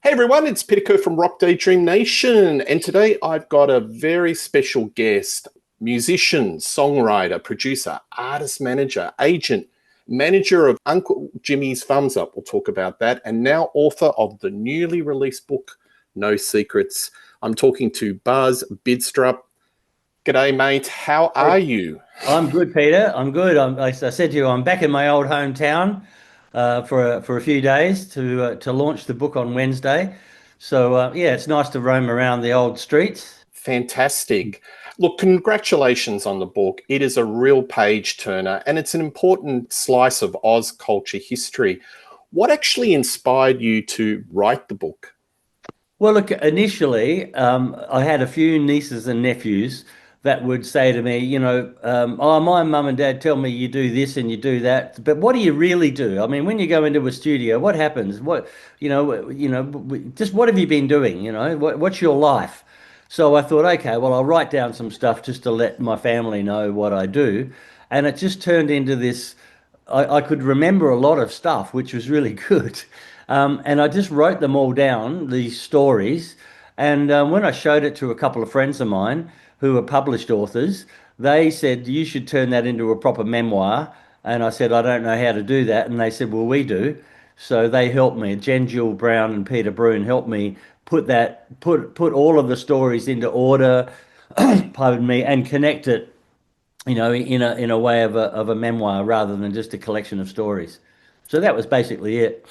Hey everyone, it's Peter from Rock Daydream Nation, and today I've got a very special guest, musician, songwriter, producer, artist manager, agent, manager of Uncle Jimmy's Thumbs Up, we'll talk about that, and now author of the newly released book, No Secrets. I'm talking to Buzz Bidstrup. G'day, mate. How are Hey, you? I'm good, Peter. I'm good. As I said to you, I'm back in my old hometown for a few days to launch the book on Wednesday. So yeah, it's nice to roam around the old streets. Fantastic. Look, congratulations on the book. It is a real page turner and it's an important slice of Oz culture history. What actually inspired you to write the book? Well, look, initially, I had a few nieces and nephews that would say to me, oh, my mum and dad tell me you do this and you do that, but what do you really do? I mean, when you go into a studio, what happens? Just what have you been doing? What's your life? So I thought, okay, well, I'll write down some stuff just to let my family know what I do, and it just turned into this. I could remember a lot of stuff, which was really good. And I just wrote them all down, these stories. And when I showed it to a couple of friends of mine who are published authors, they said, you should turn that into a proper memoir. And I said, I don't know how to do that. And they said, well, we do. So they helped me. Jen Jill Brown and Peter Broon helped me put all of the stories into order, pardon me, and connect it, in a way of a memoir rather than just a collection of stories. So that was basically it.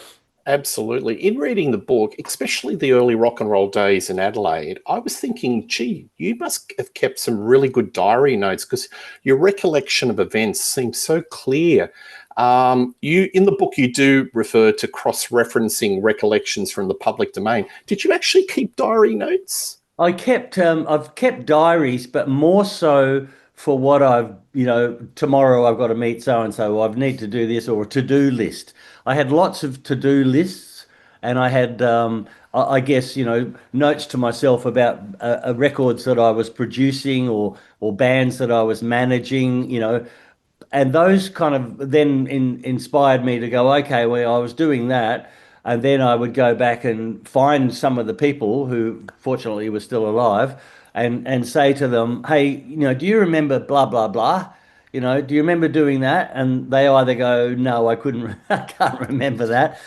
Absolutely. In reading the book, especially the early rock and roll days in Adelaide, I was thinking, gee, you must have kept some really good diary notes because your recollection of events seems so clear. You in the book you do refer to cross-referencing recollections from the public domain. Did you actually keep diary notes? I've kept diaries, but more so for what tomorrow I've got to meet so and so, I need to do this, or a to-do list. I had lots of to-do lists, and I had, I guess, notes to myself about records that I was producing, or bands that I was managing, and those kind of then inspired me to go, okay, well, I was doing that. And then I would go back and find some of the people who fortunately were still alive and say to them, hey, do you remember blah, blah, blah? Do you remember doing that? And they either go, no, I couldn't, I can't remember that.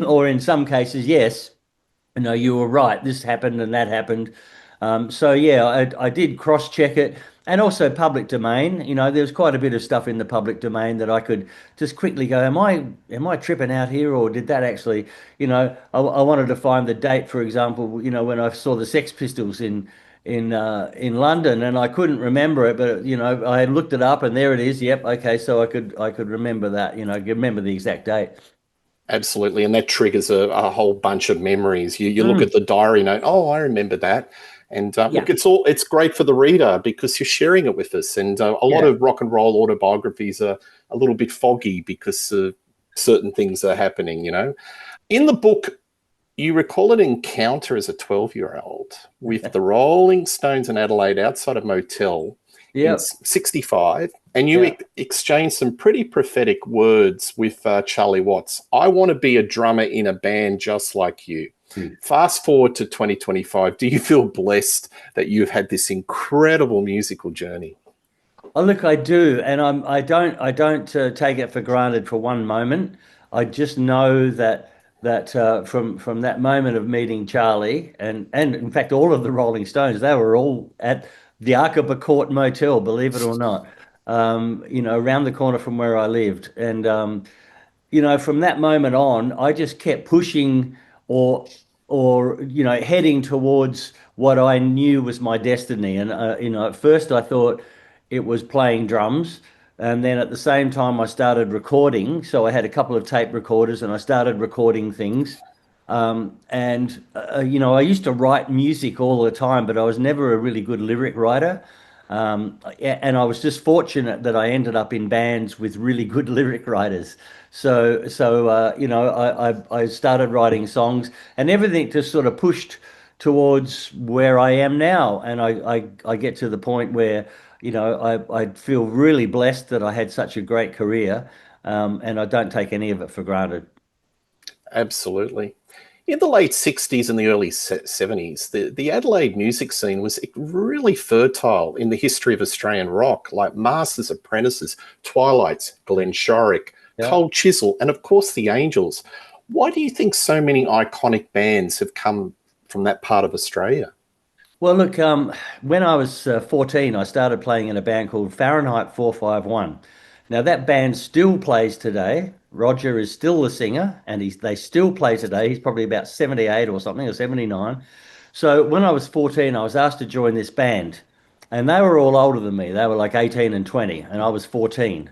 Or in some cases, yes, you were right. This happened and that happened. So yeah, I did cross-check it, and also public domain. There's quite a bit of stuff in the public domain that I could just quickly go, am I tripping out here, or did that actually? I wanted to find the date, for example. When I saw the Sex Pistols in London, and I couldn't remember it, but I had looked it up, and there it is. Yep, okay, so I could remember that. Remember the exact date. Absolutely. And that triggers a whole bunch of memories. You look Mm, at the diary note, oh, I remember that. And yeah, look, it's great for the reader because you're sharing it with us. And a lot yeah. of rock and roll autobiographies are a little bit foggy because certain things are happening. In the book, you recall an encounter as a 12-year-old with the Rolling Stones in Adelaide outside a motel in Yep. 65, and you Yeah. exchanged some pretty prophetic words with Charlie Watts. I want to be a drummer in a band just like you. Fast forward to 2025. Do you feel blessed that you've had this incredible musical journey? Oh, look, I do, and I don't take it for granted for one moment. I just know that from that moment of meeting Charlie, and in fact all of the Rolling Stones, they were all at the Arkaba Court Motel, believe it or not, around the corner from where I lived, and from that moment on, I just kept pushing, or heading towards what I knew was my destiny. And at first I thought it was playing drums, and then at the same time I started recording. So I had a couple of tape recorders, and I started recording things. And I used to write music all the time, but I was never a really good lyric writer. And I was just fortunate that I ended up in bands with really good lyric writers. So I started writing songs, and everything just sort of pushed towards where I am now. And I get to the point where, I feel really blessed that I had such a great career, and I don't take any of it for granted. Absolutely. In the late 60s and the early 70s, the Adelaide music scene was really fertile in the history of Australian rock, like Masters Apprentices, Twilights, Glenn Shorrock, Yeah. Cold Chisel, and of course the Angels. Why do you think so many iconic bands have come from that part of Australia? Well, look, when I was 14, I started playing in a band called Fahrenheit 451. Now, that band still plays today. Roger is still the singer, and they still play today. He's probably about 78 or something, or 79. So when I was 14, I was asked to join this band, and they were all older than me. They were like 18 and 20, and I was 14.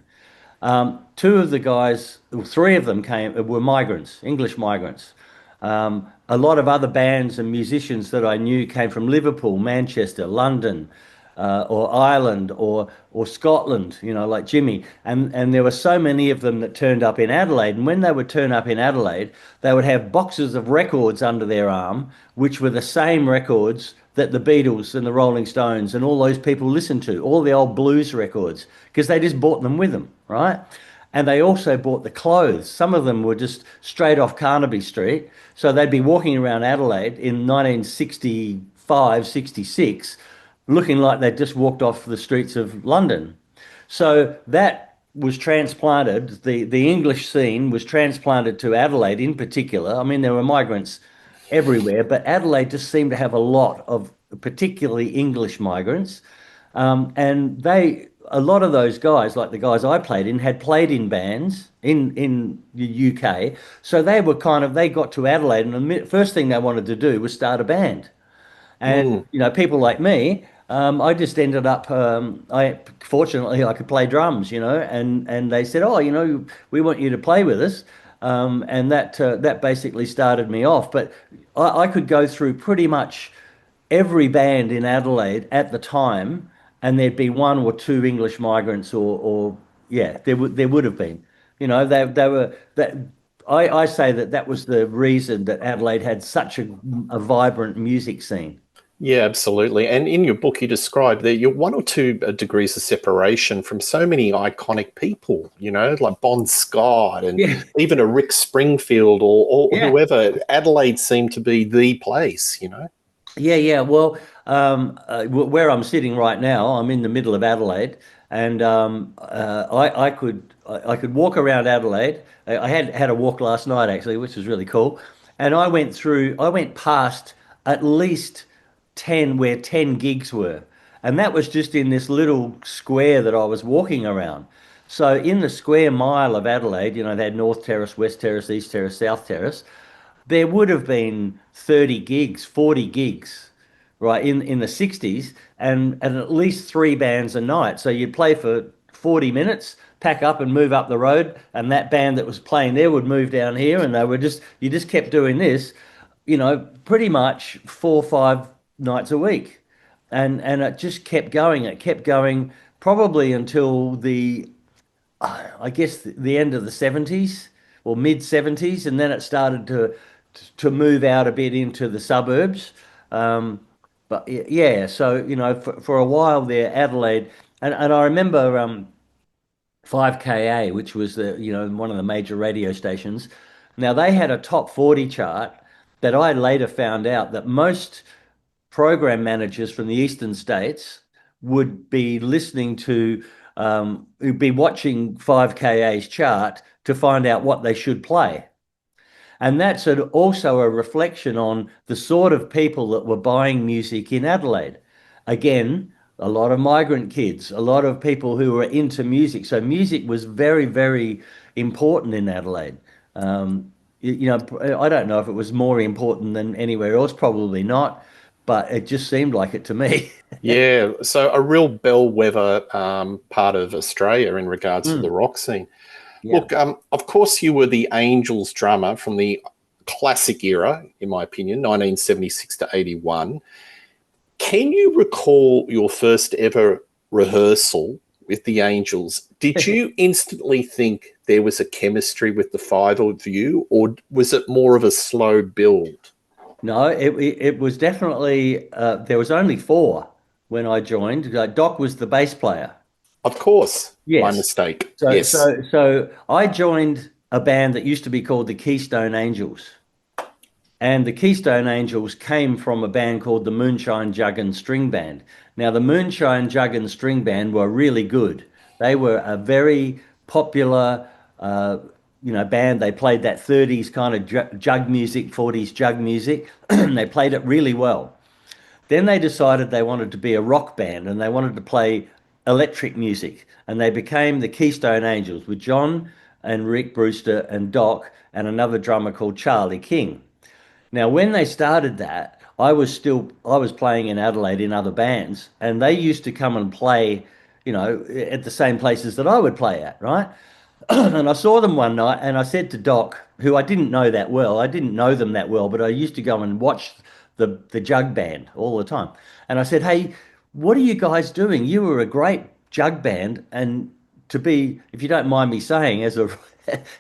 Two of the guys, well, three of them were migrants, English migrants. A lot of other bands and musicians that I knew came from Liverpool, Manchester, London, or Ireland, or Scotland. You know, like Jimmy. And there were so many of them that turned up in Adelaide. And when they would turn up in Adelaide, they would have boxes of records under their arm, which were the same records that the Beatles and the Rolling Stones and all those people listened to, all the old blues records, because they just bought them with them, right? And they also bought the clothes. Some of them were just straight off Carnaby Street. So they'd be walking around Adelaide in 1965, 66, looking like they'd just walked off the streets of London. So that was transplanted, the English scene was transplanted to Adelaide in particular. I mean, there were migrants everywhere, but Adelaide just seemed to have a lot of particularly English migrants. And a lot of those guys, like the guys I played in, had played in bands in the UK. So they got to Adelaide, and the first thing they wanted to do was start a band. And Mm. people like me, I just ended up. I fortunately I could play drums, and they said, "Oh, we want you to play with us," and that basically started me off. But I could go through pretty much every band in Adelaide at the time, and there'd be one or two English migrants, or yeah, there would have been. They were that. I say that was the reason that Adelaide had such a vibrant music scene. Yeah, absolutely. And in your book, you describe that you're one or two degrees of separation from so many iconic people, like Bon Scott and Yeah, even a Rick Springfield or yeah. whoever. Adelaide seemed to be the place. Yeah, yeah. Well, where I'm sitting right now, I'm in the middle of Adelaide, and I could walk around Adelaide. I had a walk last night actually, which was really cool, and I went past at least 10 where 10 gigs were, and that was just in this little square that I was walking around. So in the square mile of Adelaide, they had North Terrace, West Terrace, East Terrace, South Terrace. There would have been 30 gigs, 40 gigs, right, in the 60s, and at least three bands a night. So you'd play for 40 minutes, pack up and move up the road, and that band that was playing there would move down here, and you just kept doing this, pretty much 4 or 5 nights a week. And it just kept going. It kept going probably until I guess the end of the 70s or mid 70s, and then it started to move out a bit into the suburbs. Um, but yeah, so for a while there, Adelaide, and I remember 5KA, which was one of the major radio stations. Now they had a top 40 chart that I later found out that most program managers from the eastern states would be listening to, would be watching 5KA's chart to find out what they should play. And that's also a reflection on the sort of people that were buying music in Adelaide. Again, a lot of migrant kids, a lot of people who were into music. So music was very, very important in Adelaide. I don't know if it was more important than anywhere else, probably not, but it just seemed like it to me. Yeah, so a real bellwether part of Australia in regards to the Mm, rock scene. yeah. Look, of course, you were the Angels drummer from the classic era, in my opinion, 1976 to 81. Can you recall your first ever rehearsal with the Angels? Did you instantly think there was a chemistry with the five of you, or was it more of a slow build? No, it was definitely there was only four when I joined. Doc was the bass player. Of course, my Yes. mistake. So Yes. so so I joined a band that used to be called the Keystone Angels. And the Keystone Angels came from a band called the Moonshine Jug and String Band. Now, the Moonshine Jug and String Band were really good. They were a very popular, uh, band. They played that 30s kind of jug music, 40s jug music. They played it really well. Then they decided they wanted to be a rock band and they wanted to play electric music. And they became the Keystone Angels with John and Rick Brewster and Doc and another drummer called Charlie King. Now, when they started that, I was playing in Adelaide in other bands, and they used to come and play, at the same places that I would play at, right? And I saw them one night, and I said to Doc, who I didn't know that well, I didn't know them that well, but I used to go and watch the jug band all the time. And I said, "Hey, what are you guys doing? You were a great jug band, and to be, if you don't mind me saying, as a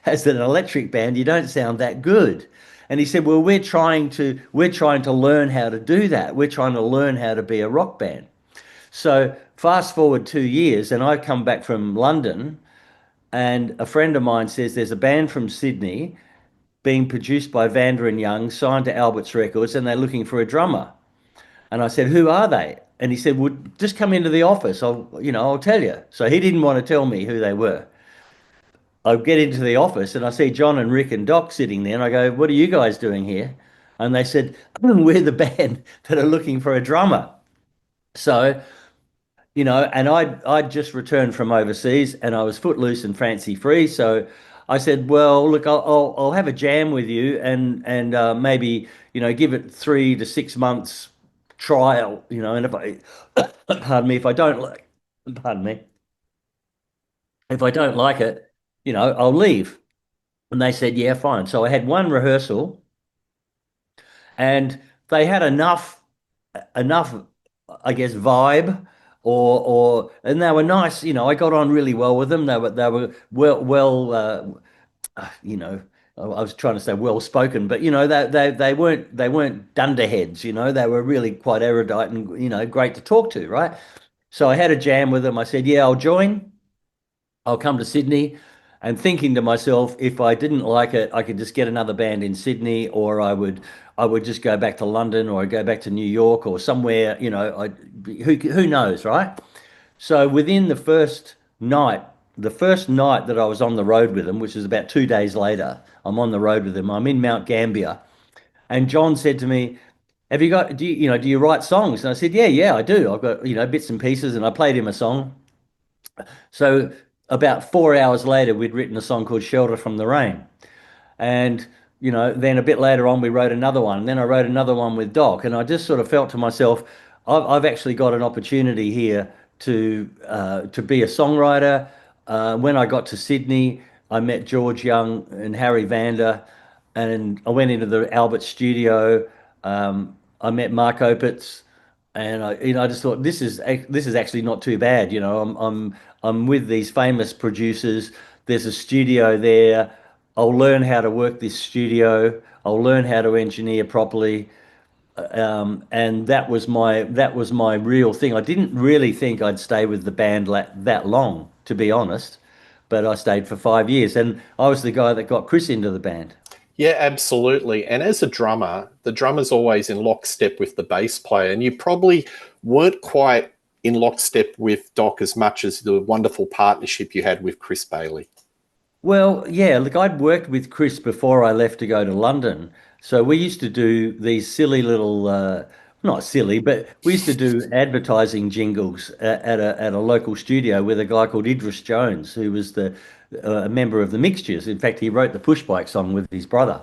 as an electric band, you don't sound that good." And he said, "Well, we're trying to learn how to do that. We're trying to learn how to be a rock band." So fast forward 2 years, and I come back from London, and a friend of mine says there's a band from Sydney being produced by Vander and Young, signed to Albert's Records, and they're looking for a drummer. And I said, "Who are they?" And he said, "Well, just come into the office. I'll tell you." So he didn't want to tell me who they were. I get into the office and I see John and Rick and Doc sitting there, and I go, "What are you guys doing here?" And they said, "We're the band that are looking for a drummer." So, and I'd just returned from overseas and I was footloose and fancy free. So I said, "Well, look, I'll have a jam with you and maybe, give it 3 to 6 months trial, and if I, pardon me, if I don't like, pardon me, if I don't like it, I'll leave." And they said, "Yeah, fine." So I had one rehearsal and they had enough, I guess, vibe and they were nice. I got on really well with them. They were you know, I was trying to say well spoken, but they weren't dunderheads. They were really quite erudite and great to talk to, right? So I had a jam with them. I said, "Yeah, I'll join. I'll come to Sydney," and thinking to myself, if I didn't like it, I could just get another band in Sydney, or I would just go back to London, or I'd go back to New York, or somewhere. Who knows, right? So within the first night that I was on the road with them, which was about 2 days later, I'm on the road with them. I'm in Mount Gambier, and John said to me, "Have you got? Do you write songs?" And I said, "Yeah, yeah, I do. I've got bits and pieces," and I played him a song. So about 4 hours later, we'd written a song called "Shelter from the Rain." And, then a bit later on, we wrote another one. And then I wrote another one with Doc. And I just sort of felt to myself, I've actually got an opportunity here to be a songwriter. When I got to Sydney, I met George Young and Harry Vander, and I went into the Albert studio. I met Mark Opitz, and I just thought this is actually not too bad. I'm with these famous producers. There's a studio there. I'll learn how to work this studio. I'll learn how to engineer properly. And that was my real thing. I didn't really think I'd stay with the band that long, to be honest, but I stayed for 5 years, and I was the guy that got Chris into the band. Yeah, absolutely. And as a drummer, the drummer's always in lockstep with the bass player. And you probably weren't quite in lockstep with Doc as much as the wonderful partnership you had with Chris Bailey. Well, yeah, look, I'd worked with Chris before I left to go to London. So we used to do these silly little, not silly, but we used to do advertising jingles at a local studio with a guy called Idris Jones, who was a member of the Mixtures. In fact, he wrote the Push Bike song with his brother.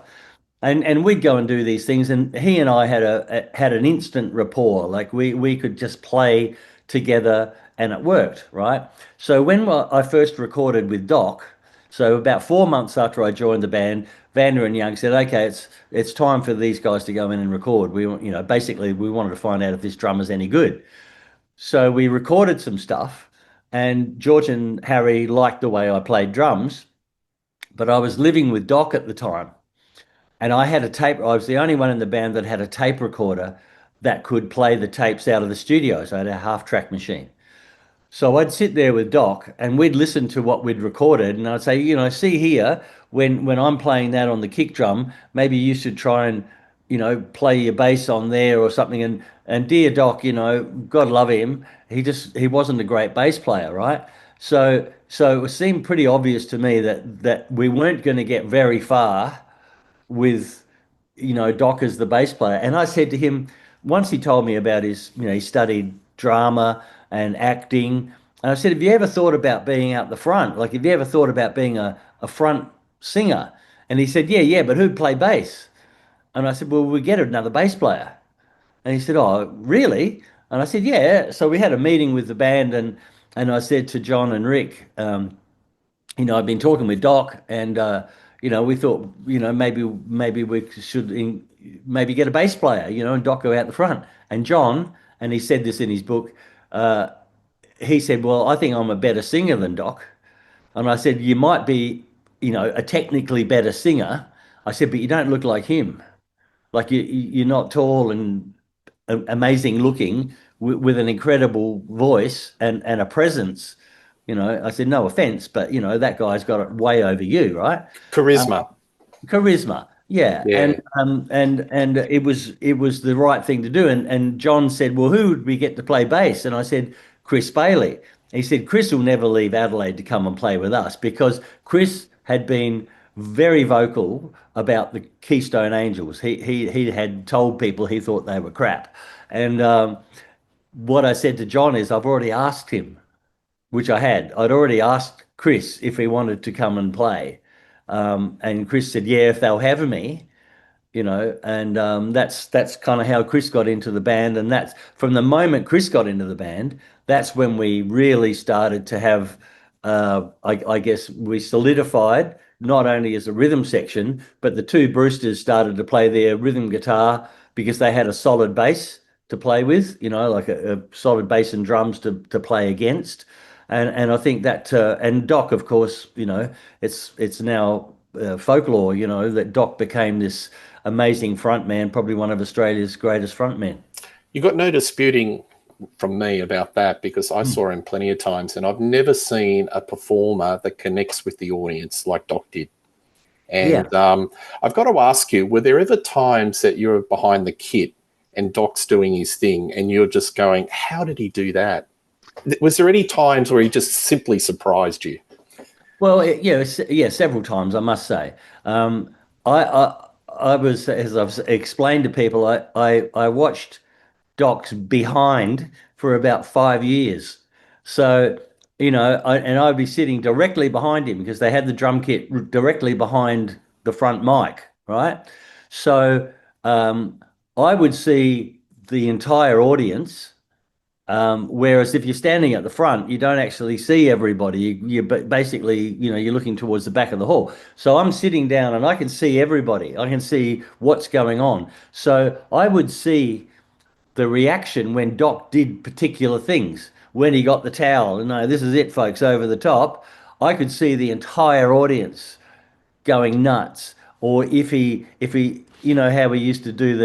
And we'd go and do these things, and he and I had an instant rapport. Like we could just play together, and it worked, right? So when I first recorded with Doc, so about 4 months after I joined the band, Vander and Young said, "Okay, it's time for these guys to go in and record. Basically we wanted to find out if this drummer's any good." So we recorded some stuff, and George and Harry liked the way I played drums, but I was living with Doc at the time. And I was the only one in the band that had a tape recorder that could play the tapes out of the studio. So I had a half track machine. So I'd sit there with Doc and we'd listen to what we'd recorded. And I'd say, "See here, when I'm playing that on the kick drum, maybe you should try and, play your bass on there or something. And dear Doc, God love him, he wasn't a great bass player, right? So it seemed pretty obvious to me that we weren't going to get very far with Doc as the bass player. And I said to him, once he told me about he studied drama and acting. And I said, have you ever thought about being out the front? Like, have you ever thought about being a front singer? And he said, yeah, but who'd play bass? And I said, well, we get another bass player. And he said, oh, really? And I said, yeah. So we had a meeting with the band, and I said to John and Rick, I've been talking with Doc, and we thought, maybe we should maybe get a bass player, and Doc go out the front. And John, and he said this in his book, uh, he said, well, I think I'm a better singer than Doc. And I said, you might be, a technically better singer. I said, but you don't look like him. Like you're not tall and amazing looking with an incredible voice and a presence. I said, no offense, but that guy's got it way over you, right? Charisma. Charisma, yeah, Yeah. and it was the right thing to do. And John said, well, who would we get to play bass? And I said, Chris Bailey. He said, Chris will never leave Adelaide to come and play with us, because Chris had been very vocal about the Keystone Angels. He had told people he thought they were crap. And what I said to John is, I've already asked him, which I had. I'd already asked Chris if he wanted to come and play. And Chris said, yeah, if they'll have me, and that's kind of how Chris got into the band. And that's from the moment Chris got into the band, that's when we really started to have, I guess, we solidified not only as a rhythm section, but the two Brewsters started to play their rhythm guitar because they had a solid bass to play with, like a solid bass and drums to play against. And I think that and Doc, of course, it's now folklore, that Doc became this amazing frontman, probably one of Australia's greatest frontmen. You got no disputing from me about that, because I Mm. saw him plenty of times, and I've never seen a performer that connects with the audience like Doc did. Yeah. And I've got to ask you, were there ever times that you're behind the kit and Doc's doing his thing and you're just going, how did he do that? Was there any times where he just simply surprised you? Well, yeah, several times, I must say. I was, as I've explained to people, I watched Doc's behind for about 5 years. So, and I'd be sitting directly behind him because they had the drum kit directly behind the front mic, right? So, I would see the entire audience. Whereas if you're standing at the front, you don't actually see everybody. You're basically, you're looking towards the back of the hall. So I'm sitting down and I can see everybody. I can see what's going on. So I would see the reaction when Doc did particular things. When he got the towel, no, this is it, folks, over the top. I could see the entire audience going nuts. Or if he how we used to do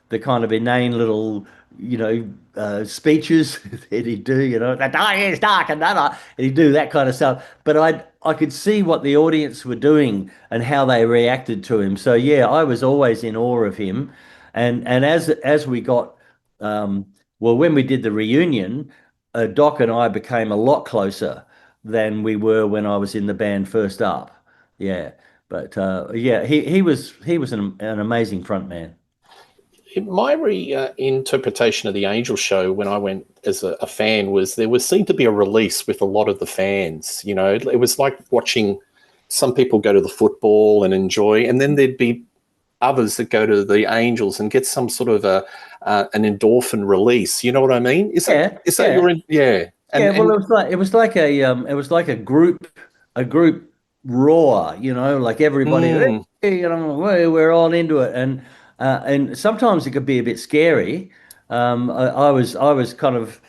the kind of inane little speeches that he'd do, the dark is dark and he'd do that kind of stuff. But I could see what the audience were doing and how they reacted to him. So yeah, I was always in awe of him. And as we got well, when we did the reunion, Doc and I became a lot closer than we were when I was in the band first up. Yeah. But yeah, he was an amazing front man. My interpretation of the Angel show when I went as a fan was there was seemed to be a release with a lot of the fans. It was like watching some people go to the football and enjoy, and then there'd be others that go to the Angels and get some sort of an endorphin release. You know what I mean? Is that Yeah, is that yeah. your yeah? Yeah, And well, it was like a group roar, like everybody, mm, hey, we're all into it, and sometimes it could be a bit scary. I was kind of,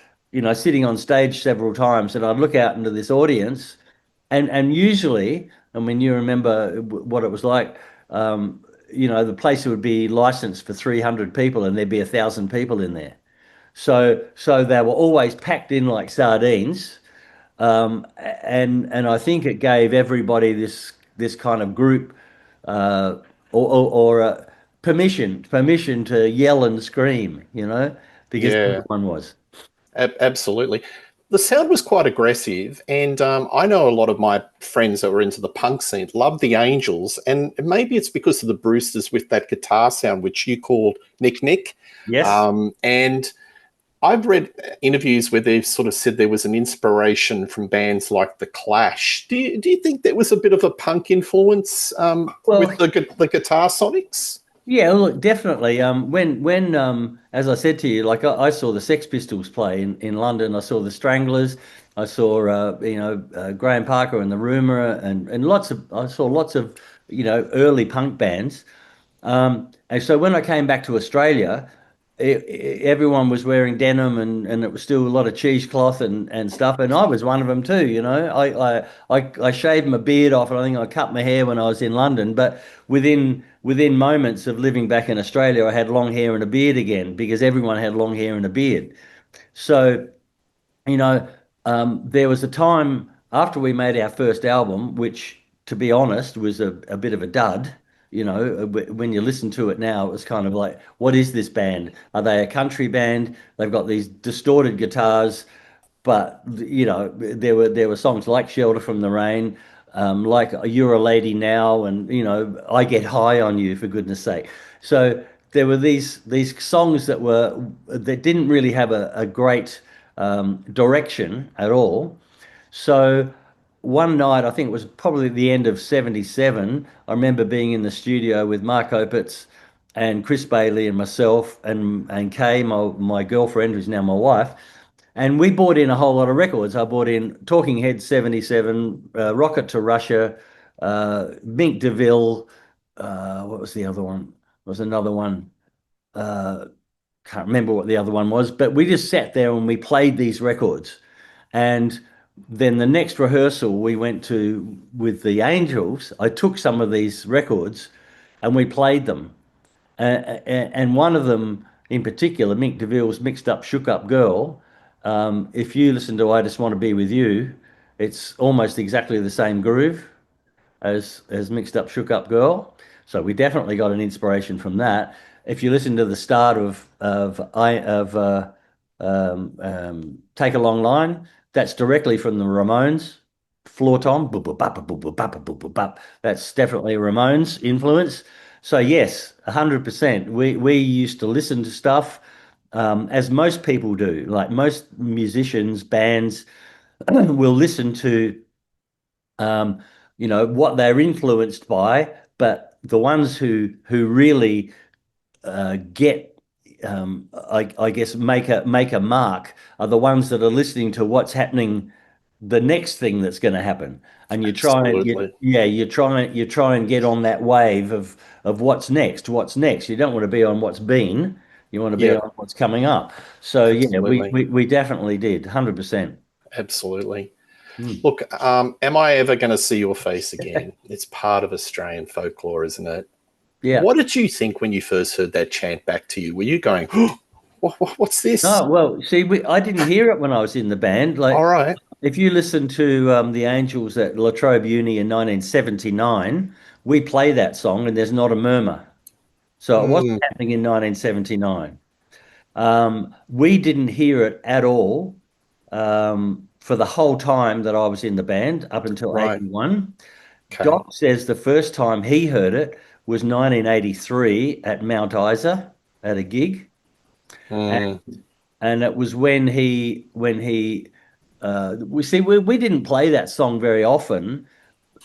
sitting on stage several times, and I'd look out into this audience, and usually, I mean, you remember what it was like. The place would be licensed for 300 people, and there'd be 1,000 people in there. So they were always packed in like sardines, and I think it gave everybody this kind of group, or permission to yell and scream, because Yeah, everyone was. absolutely. The sound was quite aggressive, and I know a lot of my friends that were into the punk scene love the Angels, and maybe it's because of the Brewsters with that guitar sound, which you called Nick Nick. Yes. And I've read interviews where they've sort of said there was an inspiration from bands like The Clash. Do you think there was a bit of a punk influence with Well, the guitar sonics? yeah, look, definitely. When as I said to you, like I saw the Sex Pistols play in London. I saw the Stranglers. I saw Graham Parker and the Rumour, and I saw lots of early punk bands. And so when I came back to Australia, everyone was wearing denim, and it was still a lot of cheesecloth and stuff. And I was one of them too. I shaved my beard off, and I think I cut my hair when I was in London. But within moments of living back in Australia, I had long hair and a beard again because everyone had long hair and a beard. So you know, there was a time after we made our first album, which, to be honest, was a bit of a dud. When you listen to it now, it was kind of like, what is this band? Are they a country band? They've got these distorted guitars, but there were songs like Shelter from the Rain, like You're a Lady Now, and I Get High on You, for goodness sake. So there were these songs that didn't really have a great direction at all. So one night, I think it was probably the end of '77, I remember being in the studio with Mark Opitz and Chris Bailey and myself and Kay, my girlfriend, who's now my wife. And we bought in a whole lot of records. I bought in Talking Heads '77, Rocket to Russia, Mink DeVille. What was the other one? There was another one. Uh, can't remember what the other one was, but we just sat there and we played these records. And then the next rehearsal we went to with the Angels, I took some of these records and we played them. And one of them in particular, Mick DeVille's Mixed Up, Shook Up Girl, if you listen to I Just Want to Be With You, it's almost exactly the same groove as Mixed Up Shook Up Girl. So we definitely got an inspiration from that. If you listen to the start of Take a Long Line, that's directly from the Ramones. Floor tom, boop, boop, bop, boop, boop, bop, boop, boop, bop. That's definitely a Ramones influence. So yes, 100%. We used to listen to stuff as most people do. Like most musicians, bands will listen to um, what they're influenced by, but the ones who really get I guess make a mark are the ones that are listening to what's happening, the next thing that's going to happen, and Absolutely. you try and get on that wave of what's next. You don't want to be on what's been, you want to be Yeah, on what's coming up. So yeah, we absolutely. we, we definitely did 100%. Absolutely. Mm. Look, am I ever going to see your face again? It's part of Australian folklore, isn't it? Yeah. What did you think when you first heard that chant back to you? Were you going, oh, what's this? No, well, see, I didn't hear it when I was in the band. All Like, right. if you listen to the Angels at La Trobe Uni in 1979, we play that song and there's not a murmur. So it wasn't Mm, happening in 1979. We didn't hear it at all for the whole time that I was in the band up until right. 81. Okay. Doc says the first time he heard it was 1983 at Mount Isa at a gig. Mm, And it was when he we didn't play that song very often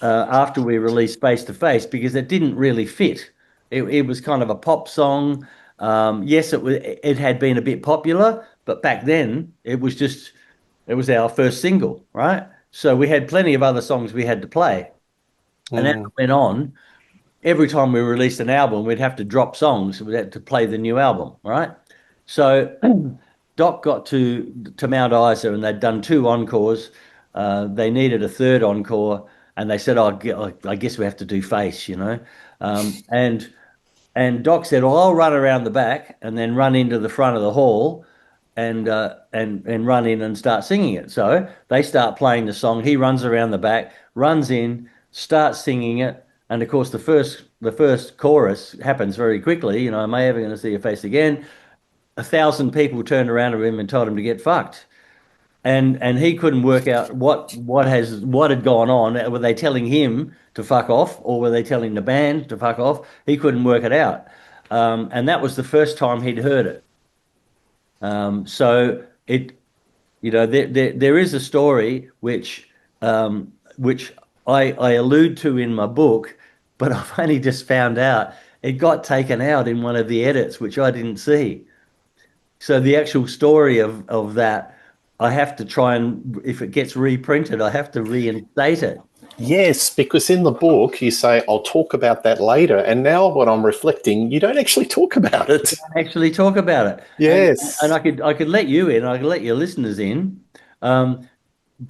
after we released Face to Face because it didn't really fit. It was kind of a pop song. Yes, it had been a bit popular, but back then it was our first single, right? So we had plenty of other songs we had to play. And as mm, it went on, every time we released an album, we'd have to drop songs. We had to play the new album, right? So Doc got to Mount Isa and they'd done two encores. They needed a third encore, and they said, "Oh, I guess we have to do Face," Um, and and Doc said, "Well, I'll run around the back and then run into the front of the hall and run in and start singing it." So they start playing the song. He runs around the back, runs in, starts singing it. And of course, the first chorus happens very quickly. Am I ever going to see your face again? 1,000 people turned around to him and told him to get fucked. And he couldn't work out what had gone on. Were they telling him to fuck off, or were they telling the band to fuck off? He couldn't work it out. And that was the first time he'd heard it. So there is a story which I allude to in my book, but I've only just found out it got taken out in one of the edits, which I didn't see. So the actual story of that, I have to try and, if it gets reprinted, I have to reinstate it. Yes, because in the book you say, I'll talk about that later. And now when I'm reflecting, you don't actually talk about it. Actually talk about it. Yes. And I could let you in, I could let your listeners in.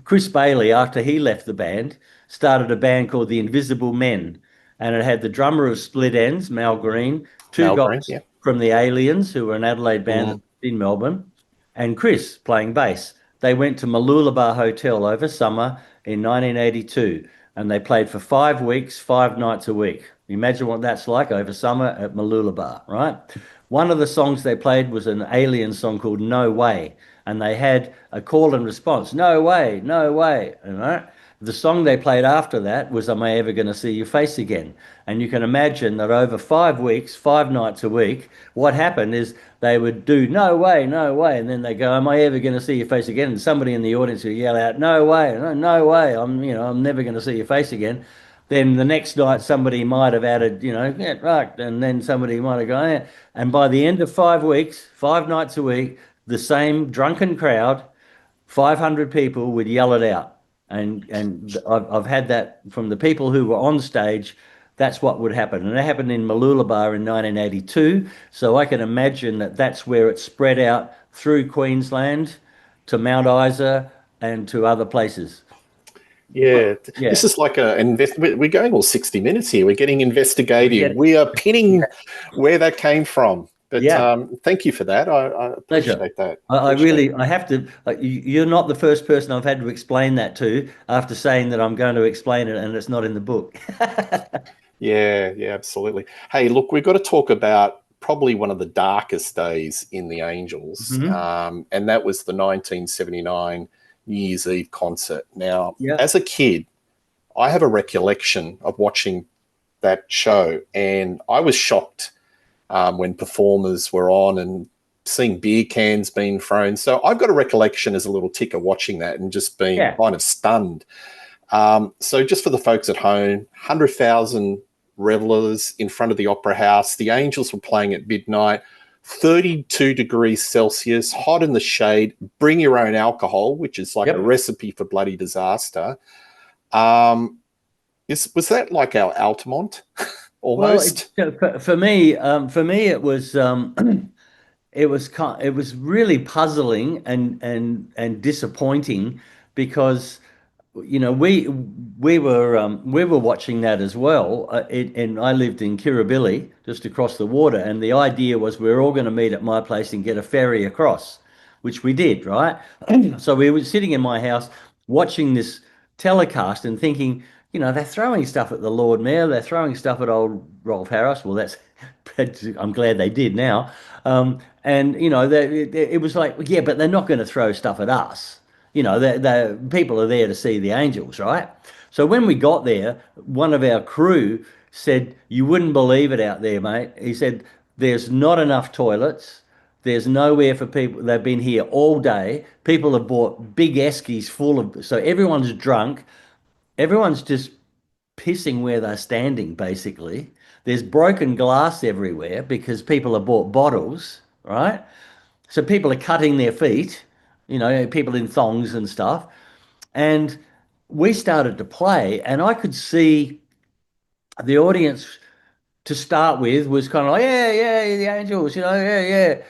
Chris Bailey, after he left the band, started a band called the Invisible Men. And it had the drummer of Split Ends, Mal Green, two Mal guys Green, yeah. from the Aliens, who were an Adelaide band in Melbourne, and Chris playing bass. They went to Mooloolaba Hotel over summer in 1982, and they played for 5 weeks, 5 nights a week. Imagine what that's like over summer at Mooloolaba, right? One of the songs they played was an Alien song called No Way, and they had a call and response, no way, no way, right? The song they played after that was Am I Ever Gonna See Your Face Again? And you can imagine that over 5 weeks, 5 nights a week, what happened is they would do no way, no way, and then they go, Am I ever gonna see your face again? And somebody in the audience would yell out, No way, no, no way, I'm never gonna see your face again. Then the next night somebody might have added, get fucked, and then somebody might have gone, yeah. And by the end of 5 weeks, 5 nights a week, the same drunken crowd, 500 people would yell it out. And I've had that from the people who were on stage. That's what would happen. And it happened in Mooloolaba in 1982. So I can imagine that that's where it spread out through Queensland to Mount Isa and to other places. Yeah. Yeah. This is like we're going all 60 minutes here. We're getting investigative. We are pinning where that came from. But thank you for that. I appreciate that. I have to. You're not the first person I've had to explain that to after saying that I'm going to explain it and it's not in the book. Yeah, absolutely. Hey, look, we've got to talk about probably one of the darkest days in the Angels, and that was the 1979 New Year's Eve concert. Now, as a kid, I have a recollection of watching that show, and I was shocked when performers were on and seeing beer cans being thrown. So I've got a recollection as a little ticker watching that and just being kind of stunned. So just for the folks at home, 100,000 revelers in front of the Opera House. The Angels were playing at midnight, 32 degrees Celsius, hot in the shade, bring your own alcohol, which is like a recipe for bloody disaster. Was that like our Altamont? Almost. Well, for me, it was it was really puzzling and disappointing because we were watching that as well, and I lived in Kirribilli, just across the water, and the idea was we were all going to meet at my place and get a ferry across, which we did, right? So we were sitting in my house watching this telecast and thinking, they're throwing stuff at the Lord Mayor, they're throwing stuff at old Rolf Harris. Well, that's I'm glad they did now. And it was like, yeah, but they're not going to throw stuff at us. The people are there to see the Angels, right? So when we got there, one of our crew said, "You wouldn't believe it out there, mate." He said, "There's not enough toilets. There's nowhere for people. They've been here all day. People have bought big eskies full of, so everyone's drunk. Everyone's just pissing where they're standing, basically. There's broken glass everywhere because people have bought bottles, right? So people are cutting their feet, people in thongs and stuff. And we started to play, and I could see the audience to start with was kind of like, yeah, the Angels, yeah.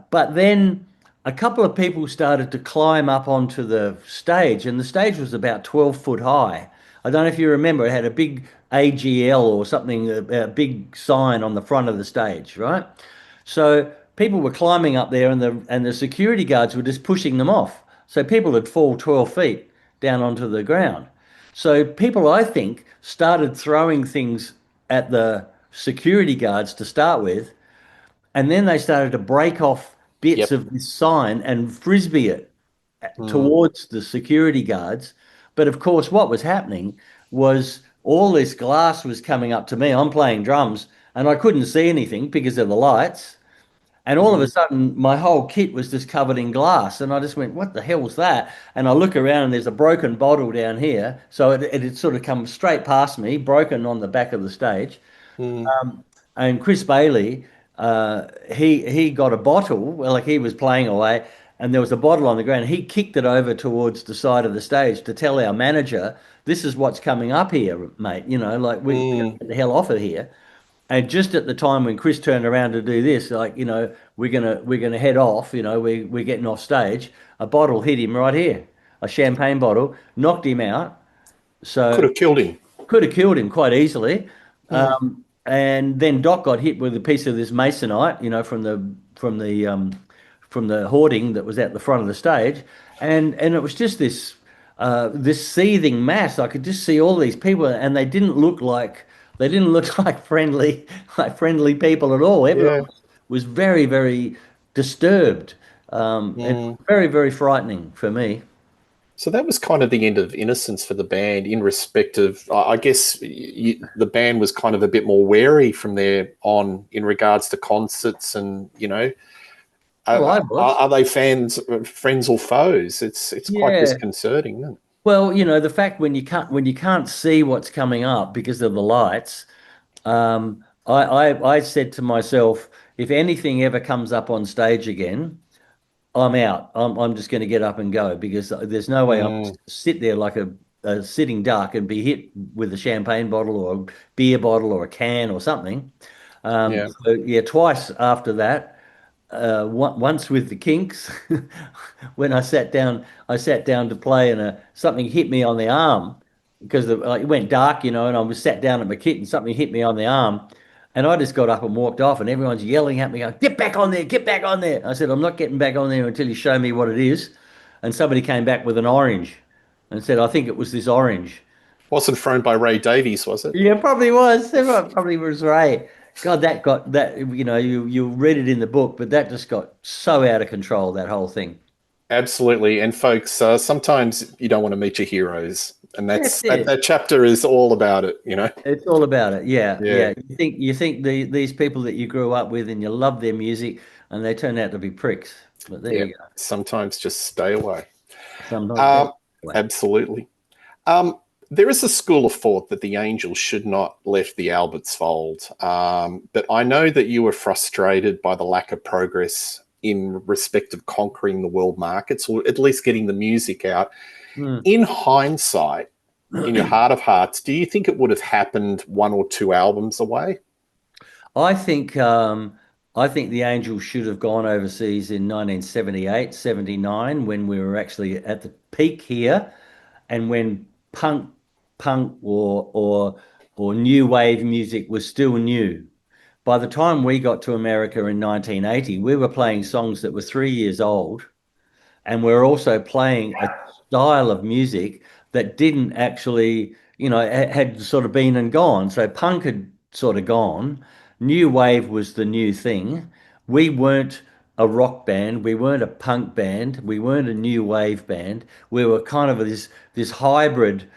But then a couple of people started to climb up onto the stage, and the stage was about 12 foot high. I don't know if you remember, it had a big AGL or something, a big sign on the front of the stage, right? So people were climbing up there, and the security guards were just pushing them off. So people would fall 12 feet down onto the ground. So people, I think, started throwing things at the security guards to start with, and then they started to break off bits Yep. of this sign and frisbee it Mm, towards the security guards. But of course, what was happening was all this glass was coming up to me. I'm playing drums and I couldn't see anything because of the lights. And all of a mhm, sudden, my whole kit was just covered in glass. And I just went, what the hell was that? And I look around and there's a broken bottle down here. So it had sort of come straight past me, broken on the back of the stage. mm, And Chris Bailey, he got a bottle, well, like he was playing away, and there was a bottle on the ground. He kicked it over towards the side of the stage to tell our manager, "This is what's coming up here, mate. You know, like we got to mm. get the hell off of here." And just at the time when Chris turned around to do this, like we're gonna head off. We're getting off stage. A bottle hit him right here, a champagne bottle, knocked him out. Could So have killed him. could have killed him quite easily. Mm, And then Doc got hit with a piece of this masonite, from the hoarding that was at the front of the stage, and it was just this seething mass. I could just see all these people, and they didn't look like friendly people at all. Everyone yeah. was very, very disturbed. It was Mm. very, very frightening for me. So that was kind of the end of innocence for the band in respect of, I guess, the band was kind of a bit more wary from there on in regards to concerts and, Well, I are, was. are they fans, friends or foes? It's quite Yeah. disconcerting, isn't it? Well, the fact when you can't see what's coming up because of the lights, I said to myself, if anything ever comes up on stage again, I'm out. I'm just going to get up and go because there's no way I'm Mm, just gonna sit there like a sitting duck and be hit with a champagne bottle or a beer bottle or a can or something. yeah. So yeah, twice after that, once with the Kinks, when I sat down to play and something hit me on the arm because it went dark, and I was sat down at my kit and something hit me on the arm. And I just got up and walked off, and everyone's yelling at me, going, "Get back on there, get back on there." I said, "I'm not getting back on there until you show me what it is." And somebody came back with an orange and said, "I think it was this orange." Wasn't thrown by Ray Davies, was it? Yeah, probably was. Everyone probably was right. God, that got that, you read it in the book, but that just got so out of control, that whole thing. Absolutely. And folks, sometimes you don't want to meet your heroes. And That's that it. chapter is all about it. It's all about it. Yeah, Yeah. yeah. You think these people that you grew up with and you love their music and they turn out to be pricks. But there Yeah. you go. Sometimes just stay away. Sometimes Um, anyway. absolutely. There is a school of thought that the Angels should not left the Alberts fold, but I know that you were frustrated by the lack of progress in respect of conquering the world markets, or at least getting the music out. Hmm. In hindsight, in your heart of hearts, do you think it would have happened one or two albums away? I think um, I think the Angels should have gone overseas in 1978, 79, when we were actually at the peak here, and when punk or new wave music was still new. By the time we got to America in 1980, we were playing songs that were 3 years old, and we're also playing a style of music that didn't actually, had sort of been and gone. So punk had sort of gone. New wave was the new thing. We weren't a rock band. We weren't a punk band. We weren't a new wave band. We were kind of this hybrid,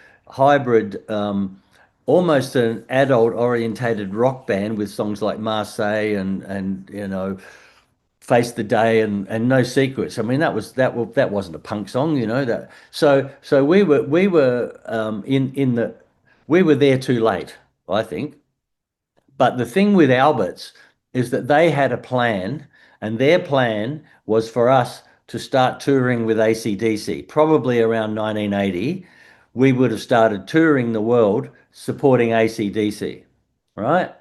almost an adult orientated rock band with songs like Marseille and Face the Day and No Secrets. I mean, that wasn't a punk song, that. So we were there too late, I think. But the thing with Alberts is that they had a plan, and their plan was for us to start touring with AC/DC. Probably around 1980, we would have started touring the world supporting AC/DC, right?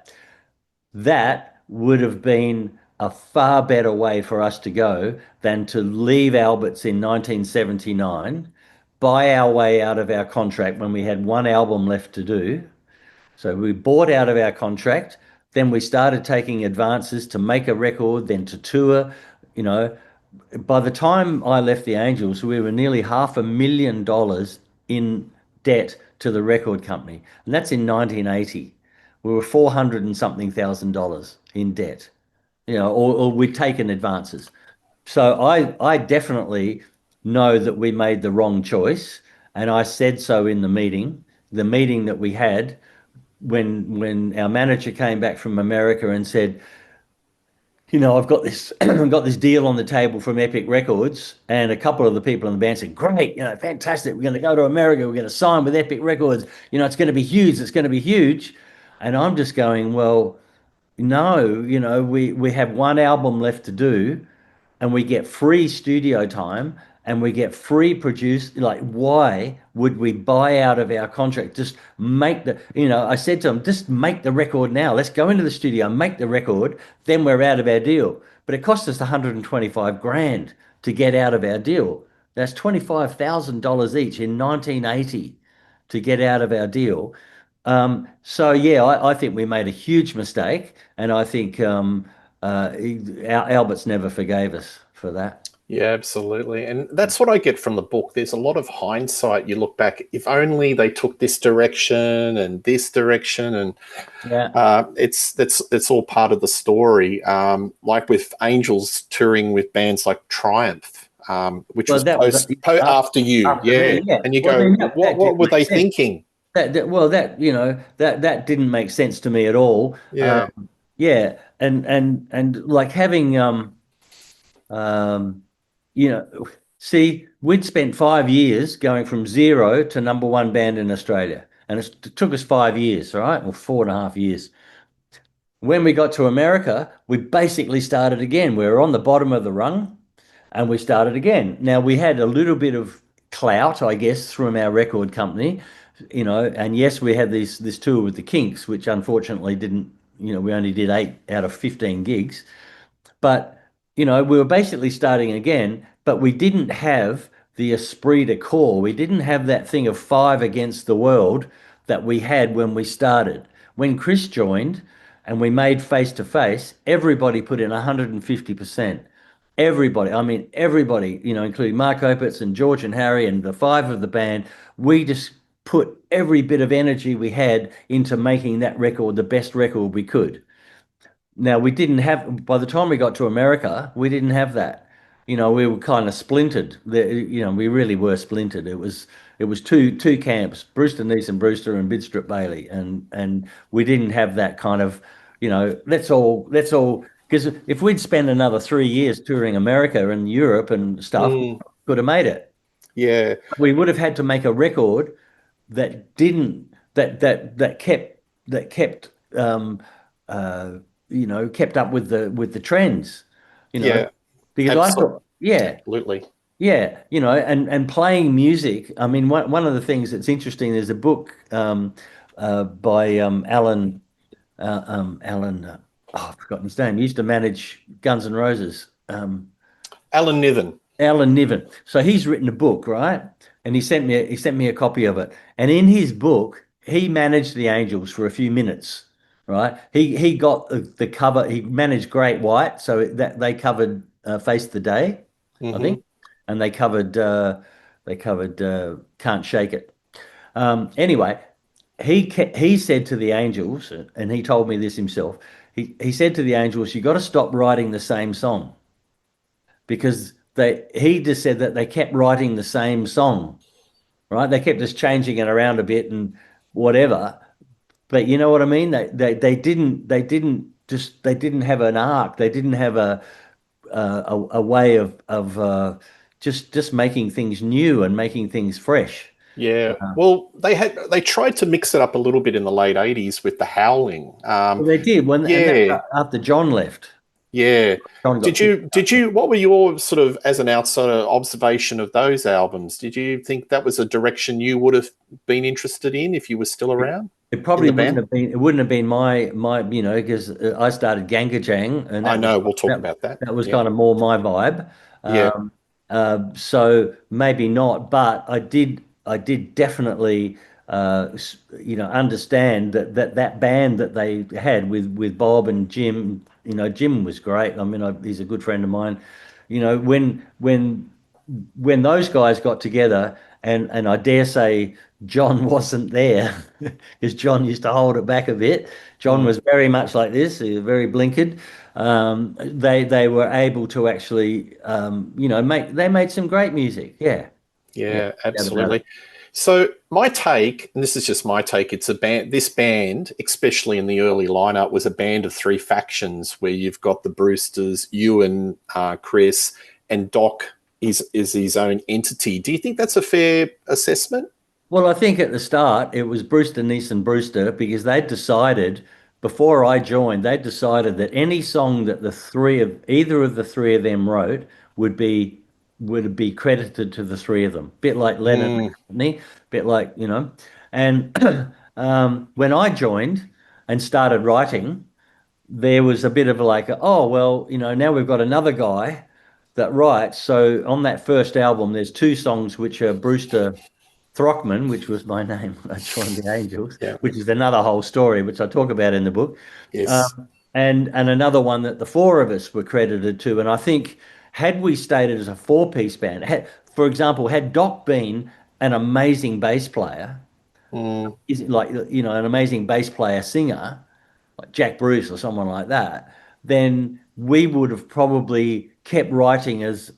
That would have been a far better way for us to go than to leave Alberts in 1979, buy our way out of our contract when we had one album left to do. So we bought out of our contract, then we started taking advances to make a record, then to tour. You know, by the time I left the Angels, we were nearly $500,000 in debt to the record company, and that's in 1980. We were 400 and something thousand dollars in debt, or we'd taken advances. So I definitely know that we made the wrong choice, and I said so in the meeting that we had when our manager came back from America and said, I've got this I've got this deal on the table from Epic Records, and a couple of the people in the band said, "Great, fantastic. We're going to go to America. We're going to sign with Epic Records. It's going to be huge. It's going to be huge." And I'm just going, well, no, we have one album left to do, and we get free studio time, and we get free produce. Like, why would we buy out of our contract? Just make I said to him, just make the record now. Let's go into the studio, make the record, then we're out of our deal. But it cost us 125 grand to get out of our deal. That's $25,000 each in 1980 to get out of our deal. So yeah, I think we made a huge mistake, and I think Albert's never forgave us for that. Yeah, absolutely. And that's what I get from the book. There's a lot of hindsight. You look back, if only they took this direction and this direction, and Yeah. that's all part of the story. Like with Angels touring with bands like Triumph, which Well, was that was after you, after yeah. me, yeah. And you Well, go, then what that what didn't were make they sense. thinking? Well, that didn't make sense to me at all. Yeah, Yeah, and like having um, you know, see, we'd spent 5 years going from zero to number one band in Australia, and it took us 5 years, right, or 4.5 years. When we got to America, we basically started again. We were on the bottom of the rung, and we started again. Now we had a little bit of clout, I guess, from our record company, and yes, we had this tour with the Kinks, which unfortunately didn't, we only did 8 out of 15 gigs. But, we were basically starting again, but we didn't have the esprit de corps. We didn't have that thing of five against the world that we had when we started. When Chris joined and we made face to face, everybody put in 150%. Everybody, I mean, everybody, including Mark Opitz and George and Harry and the five of the band, we just put every bit of energy we had into making that record the best record we could. Now we didn't have, by the time we got to America, we didn't have that. We were kind of splintered. We really were splintered. It was two camps, Brewster Neeson Brewster and Bidstrup Bailey, and we didn't have that kind of, let's all because if we'd spent another 3 years touring America and Europe and stuff, we mm, could have made it. yeah, We would have had to make a record that didn't that kept kept up with the trends, you know, yeah, because I thought, yeah, absolutely. yeah, and playing music. I mean, one of the things that's interesting, there's a book by Alan. Oh, I've forgotten his name. He used to manage Guns N' Roses. Alan Niven. Alan Niven. So he's written a book, right? And he sent me a copy of it. And in his book, he managed the Angels for a few minutes, right? He got the cover. He managed Great White, so that they covered Face the Day, I Hmm. think, and they covered Can't Shake It. Anyway, he said to the Angels, and he told me this himself. He said to the Angels, "You got to stop writing the same song." Because he just said that they kept writing the same song, right? They kept just changing it around a bit and whatever. But you know what I mean? They didn't have an arc. They didn't have a way of just making things new and making things fresh. Yeah. Well, they tried to mix it up a little bit in the late 80s with the Howling. Well, they did and that's Yeah, after John left. yeah. John got Did kicked. you what were your sort of, as an outsider, observation of those albums? Did you think that was a direction you would have been interested in if you were still around It in probably the wouldn't band? have been. It wouldn't have been my because I started Ganggajang, and I that was know, we'll talk that about that. that was Yeah. kind of more my vibe. Yeah. So maybe not, but I did definitely understand that band that they had with Bob and Jim. Jim was great. I mean, he's a good friend of mine. When those guys got together, and I dare say John wasn't there because John used to hold it back a bit. John Mm. was very much like this, he was very blinkered. They were able to actually make they made some great music. Yeah, yeah, Yeah, no doubt about it. absolutely. So my take, and this is just my take, it's a band. This band, especially in the early lineup, was a band of three factions where you've got the Brewsters, you and Chris, and Doc is his own entity. Do you think that's a fair assessment? Well, I think at the start it was Brewster, Neeson, Brewster because they decided before I joined, they decided that any song that the three of either of the three of them wrote would be would be credited to the three of them. Bit like Lennon Mm, and McCartney, bit like, And when I joined and started writing, there was a bit of like, oh well, now we've got another guy that writes. So on that first album, there's two songs which are Brewster Throckman, which was my name when I joined the Angels, yeah. which is another whole story, which I talk about in the book, Yes. and another one that the four of us were credited to. And I think had we stayed as a four-piece band, for example, had Doc been an amazing bass player, Mm, is like an amazing bass player singer, like Jack Bruce or someone like that, then we would have probably kept writing as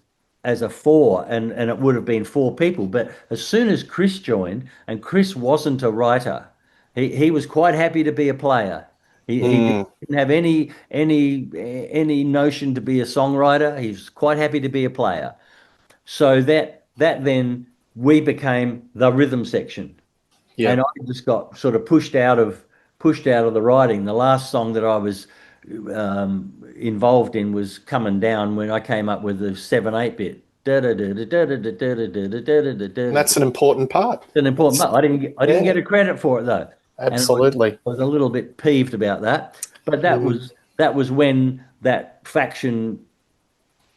a four and it would have been four people. But as soon as Chris joined, and Chris wasn't a writer, he was quite happy to be a player. He mm, didn't have any notion to be a songwriter. He was quite happy to be a player. So that then we became the rhythm section yeah. and I just got sort of pushed out of the writing. The last song that I was involved in was coming down when I came up with the 7/8 bit. And that's an important part. It's an important That's part. I didn't yeah, get a credit for it though, and absolutely. I was a little bit peeved about that. But that Mm, was that was when that faction,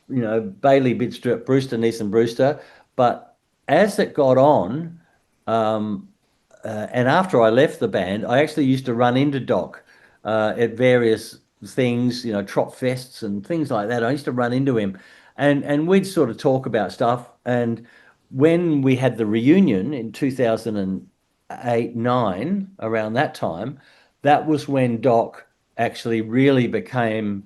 Bailey, Bidstrup, Brewster, Neeson, Brewster. But as it got on, um, and after I left the band, I actually used to run into Doc at various things, trot fests and things like that. I used to run into him, and we'd sort of talk about stuff. And when we had the reunion in 2008, 9, around that time, that was when Doc actually really became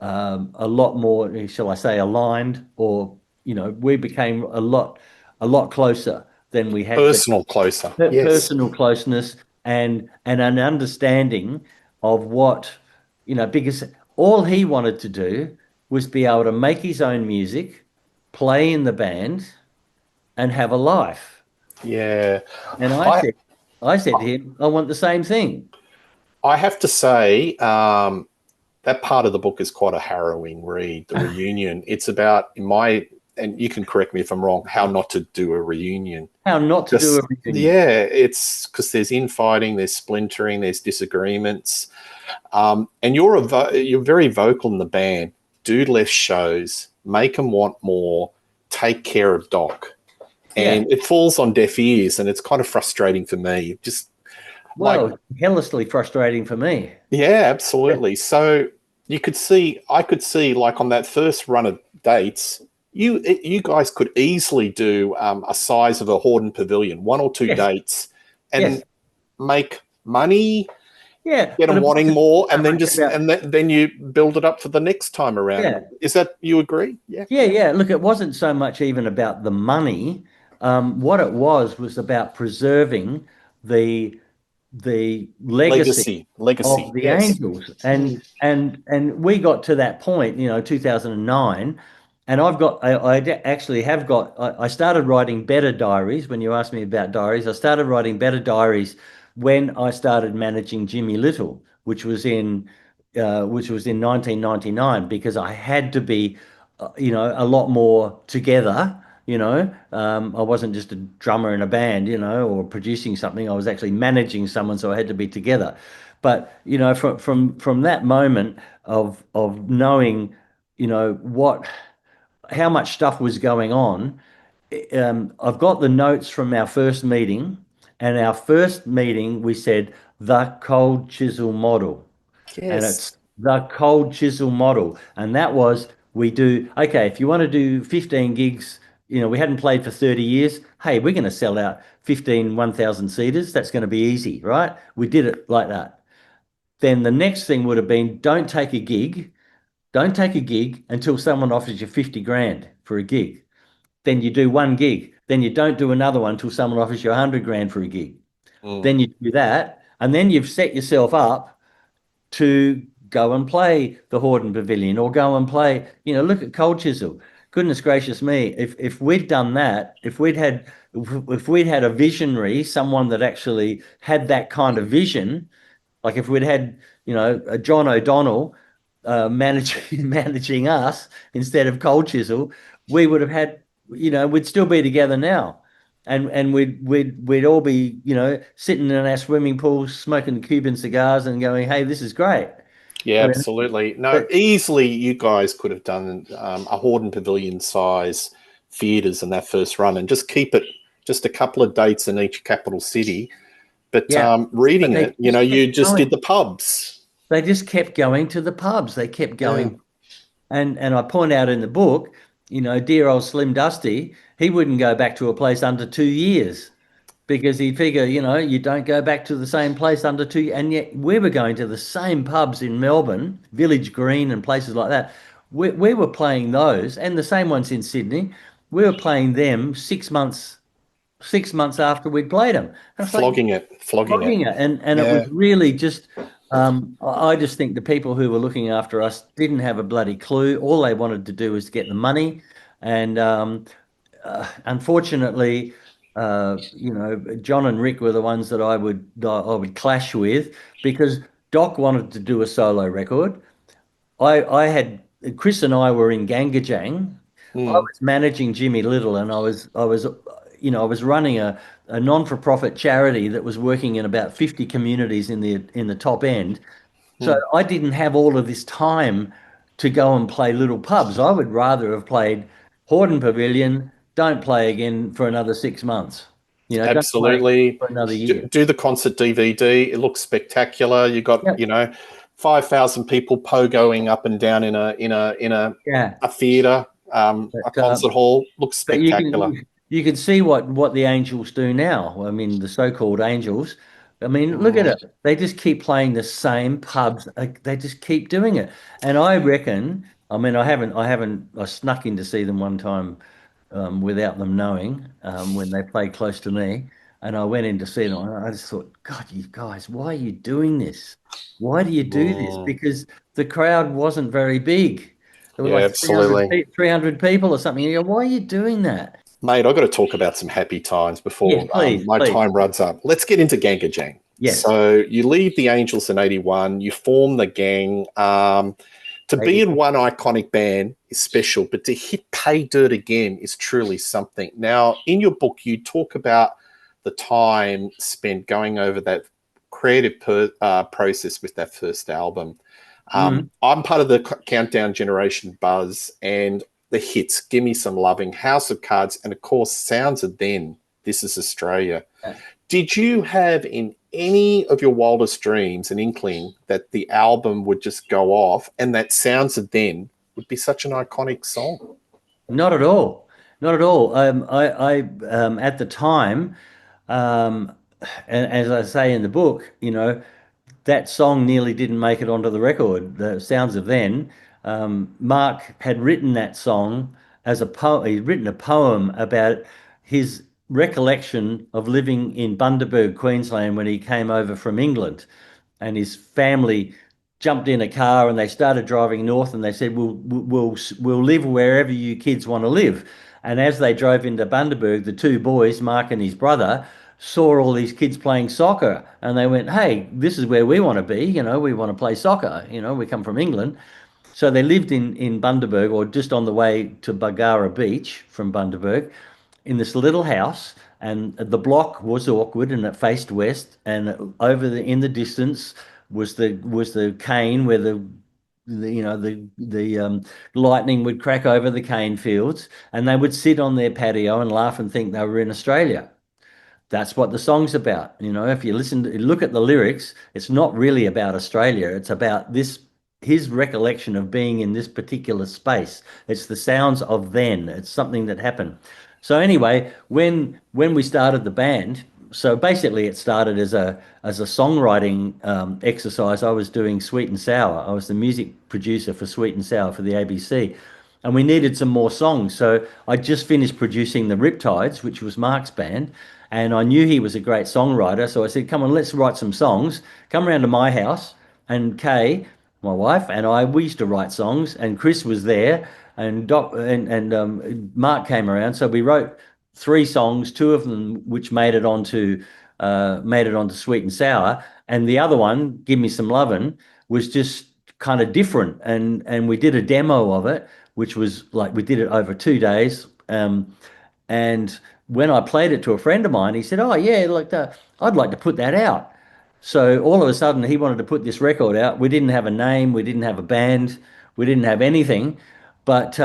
a lot more, shall I say, aligned, or we became a lot closer than we had been. personal closer. Yes. Personal closeness and an understanding of what because all he wanted to do was be able to make his own music, play in the band, and have a life. Yeah. And I I said, I said to him, I want the same thing. I have to say, that part of the book is quite a harrowing read, the reunion. It's about, and you can correct me if I'm wrong, how not to do a reunion. How not to do a Just, reunion. yeah, it's because there's infighting, there's splintering, there's disagreements. And you're very vocal in the band. Do less shows, make them want more, take care of Doc. Yeah. And it falls on deaf ears, and it's kind of frustrating for me. Just like, Well, hellishly frustrating for me. yeah, absolutely. So I could see, like on that first run of dates, you guys could easily do a size of a Horden Pavilion, one or two Yes. dates, Yes. and make money, Yeah. get But them it wanting wasn't more, so and then much just about, then you build it up for the next time around. yeah. Is that you agree? Yeah. Yeah, yeah. Look, it wasn't so much even about the money. What it was about preserving the the legacy Legacy. of the Yes. Angels, and we got to that point, 2009, and actually have got. I started writing better diaries. When you asked me about diaries, I started writing better diaries when I started managing Jimmy Little, which was in 1999, because I had to be, a lot more together. I wasn't just a drummer in a band, or producing something. I was actually managing someone, so I had to be together. But from that moment of knowing, what how much stuff was going on, I've got the notes from our first meeting, and our first meeting we said the cold chisel model, and it's Yes. the cold chisel model. And that was, we do, okay, if you want to do 15 gigs, we hadn't played for 30 years. Hey, we're going to sell out 15 1,000 seaters. That's going to be easy, right? We did it like that. Then the next thing would have been don't take a gig. Don't take a gig until someone offers you 50 grand for a gig. Then you do one gig. Then you don't do another one until someone offers you 100 grand for a gig. Mm. Then you do that. And then you've set yourself up to go and play the Hordern Pavilion or go and play, look at Cold Chisel. Goodness gracious me, if we'd done that, if we'd had a visionary, someone that actually had that kind of vision, like if we'd had, a John O'Donnell managing us instead of Cold Chisel, we would have had, we'd still be together now. And we'd all be, sitting in our swimming pools, smoking Cuban cigars and going, hey, this is great. Yeah, I mean, absolutely. No, but easily you guys could have done a Hordern Pavilion size theatres in that first run and just keep it just a couple of dates in each capital city. But yeah, but reading they it, just kept you just going. did the pubs. They just kept going to the pubs. They kept Yeah, going. And I point out in the book, dear old Slim Dusty, he wouldn't go back to a place under 2 years because he'd figure, you don't go back to the same place under two. And yet we were going to the same pubs in Melbourne, Village Green and places like that. We were playing those and the same ones in Sydney. We were playing them 6 months after we'd played them. And it's like, flogging it. flogging it. And it was Yeah, really just, I just think the people who were looking after us didn't have a bloody clue. All they wanted to do was get the money. And unfortunately, John and Rick were the ones that I would clash with because Doc wanted to do a solo record. I had Chris and I were in Ganggajang. I mm, was managing Jimmy Little, and I was running a non-for-profit charity that was working in about 50 communities in the top end. So mm. I didn't have all of this time to go and play little pubs. I would rather have played Hordern Pavilion, don't play again for another 6 months. Don't play Absolutely. for another year. Do the concert DVD. It looks spectacular. You got, Yeah, 5,000 people pogoing up and down yeah. a theatre, a But concert hall. Looks But you spectacular. can you can see what the Angels do now. I mean, the so-called Angels. I mean, look at Mm, it. They just keep playing the same pubs. They just keep doing it. And I reckon. I mean, I haven't. I snuck in to see them one time without them knowing when they played close to me, and I went in to see them. And I just thought, God, you guys, why are you doing this? Why do you do this? mm. Because the crowd wasn't very big. There were Yeah, like 300, absolutely. 300 people or something. You go, why are you doing that? Mate, I've got to talk about some happy times Yes, before please, my please. time runs up. Let's get into Ganggajang. Yes. So you leave the Angels in 81, you form the gang. To be in 84. one iconic band is special, but to hit pay dirt again is truly something. Now, in your book, you talk about the time spent going over that creative process with that first album. Mm. I'm part of the Countdown Generation Buzz, and the hits, Give Me Some Loving, House of Cards, and of course, Sounds of Then, This Is Australia. Did you have in any of your wildest dreams an inkling that the album would just go off and that Sounds of Then would be such an iconic song? Not at all. Not at all. At the time, um, and as I say in the book, that song nearly didn't make it onto the record. The Sounds of Then. Mark had written that song as a poem. He'd written a poem about his recollection of living in Bundaberg, Queensland, when he came over from England, and his family jumped in a car and they started driving north, and they said, "We'll live wherever you kids want to live." And as they drove into Bundaberg, the two boys, Mark and his brother, saw all these kids playing soccer and they went, hey, this is where we want to be. We want to play soccer. We come from England. So they lived in Bundaberg or just on the way to Bargara Beach from Bundaberg in this little house. And the block was awkward and it faced west. And in the distance was the cane where the lightning would crack over the cane fields, and they would sit on their patio and laugh and think they were in Australia. That's what the song's about. If you look at the lyrics, it's not really about Australia. It's about this his recollection of being in this particular space. It's the sounds of then. It's something that happened. So anyway, when we started the band, so basically it started as a songwriting exercise. I was doing Sweet and Sour. I was the music producer for Sweet and Sour for the ABC, and we needed some more songs. So I just finished producing the Riptides, which was Mark's band, and I knew he was a great songwriter. So I said, "Come on, let's write some songs. Come around to my house." And Kay, my wife, and I, we used to write songs, and Chris was there, and Mark came around. So we wrote three songs, two of them which made it onto Sweet and Sour, and the other one, Give Me Some Lovin', was just kind of different. And we did a demo of it, which was like we did it over 2 days. And when I played it to a friend of mine, he said, "Oh yeah, I'd like to put that out." So all of a sudden, he wanted to put this record out. We didn't have a name, we didn't have a band, we didn't have anything. But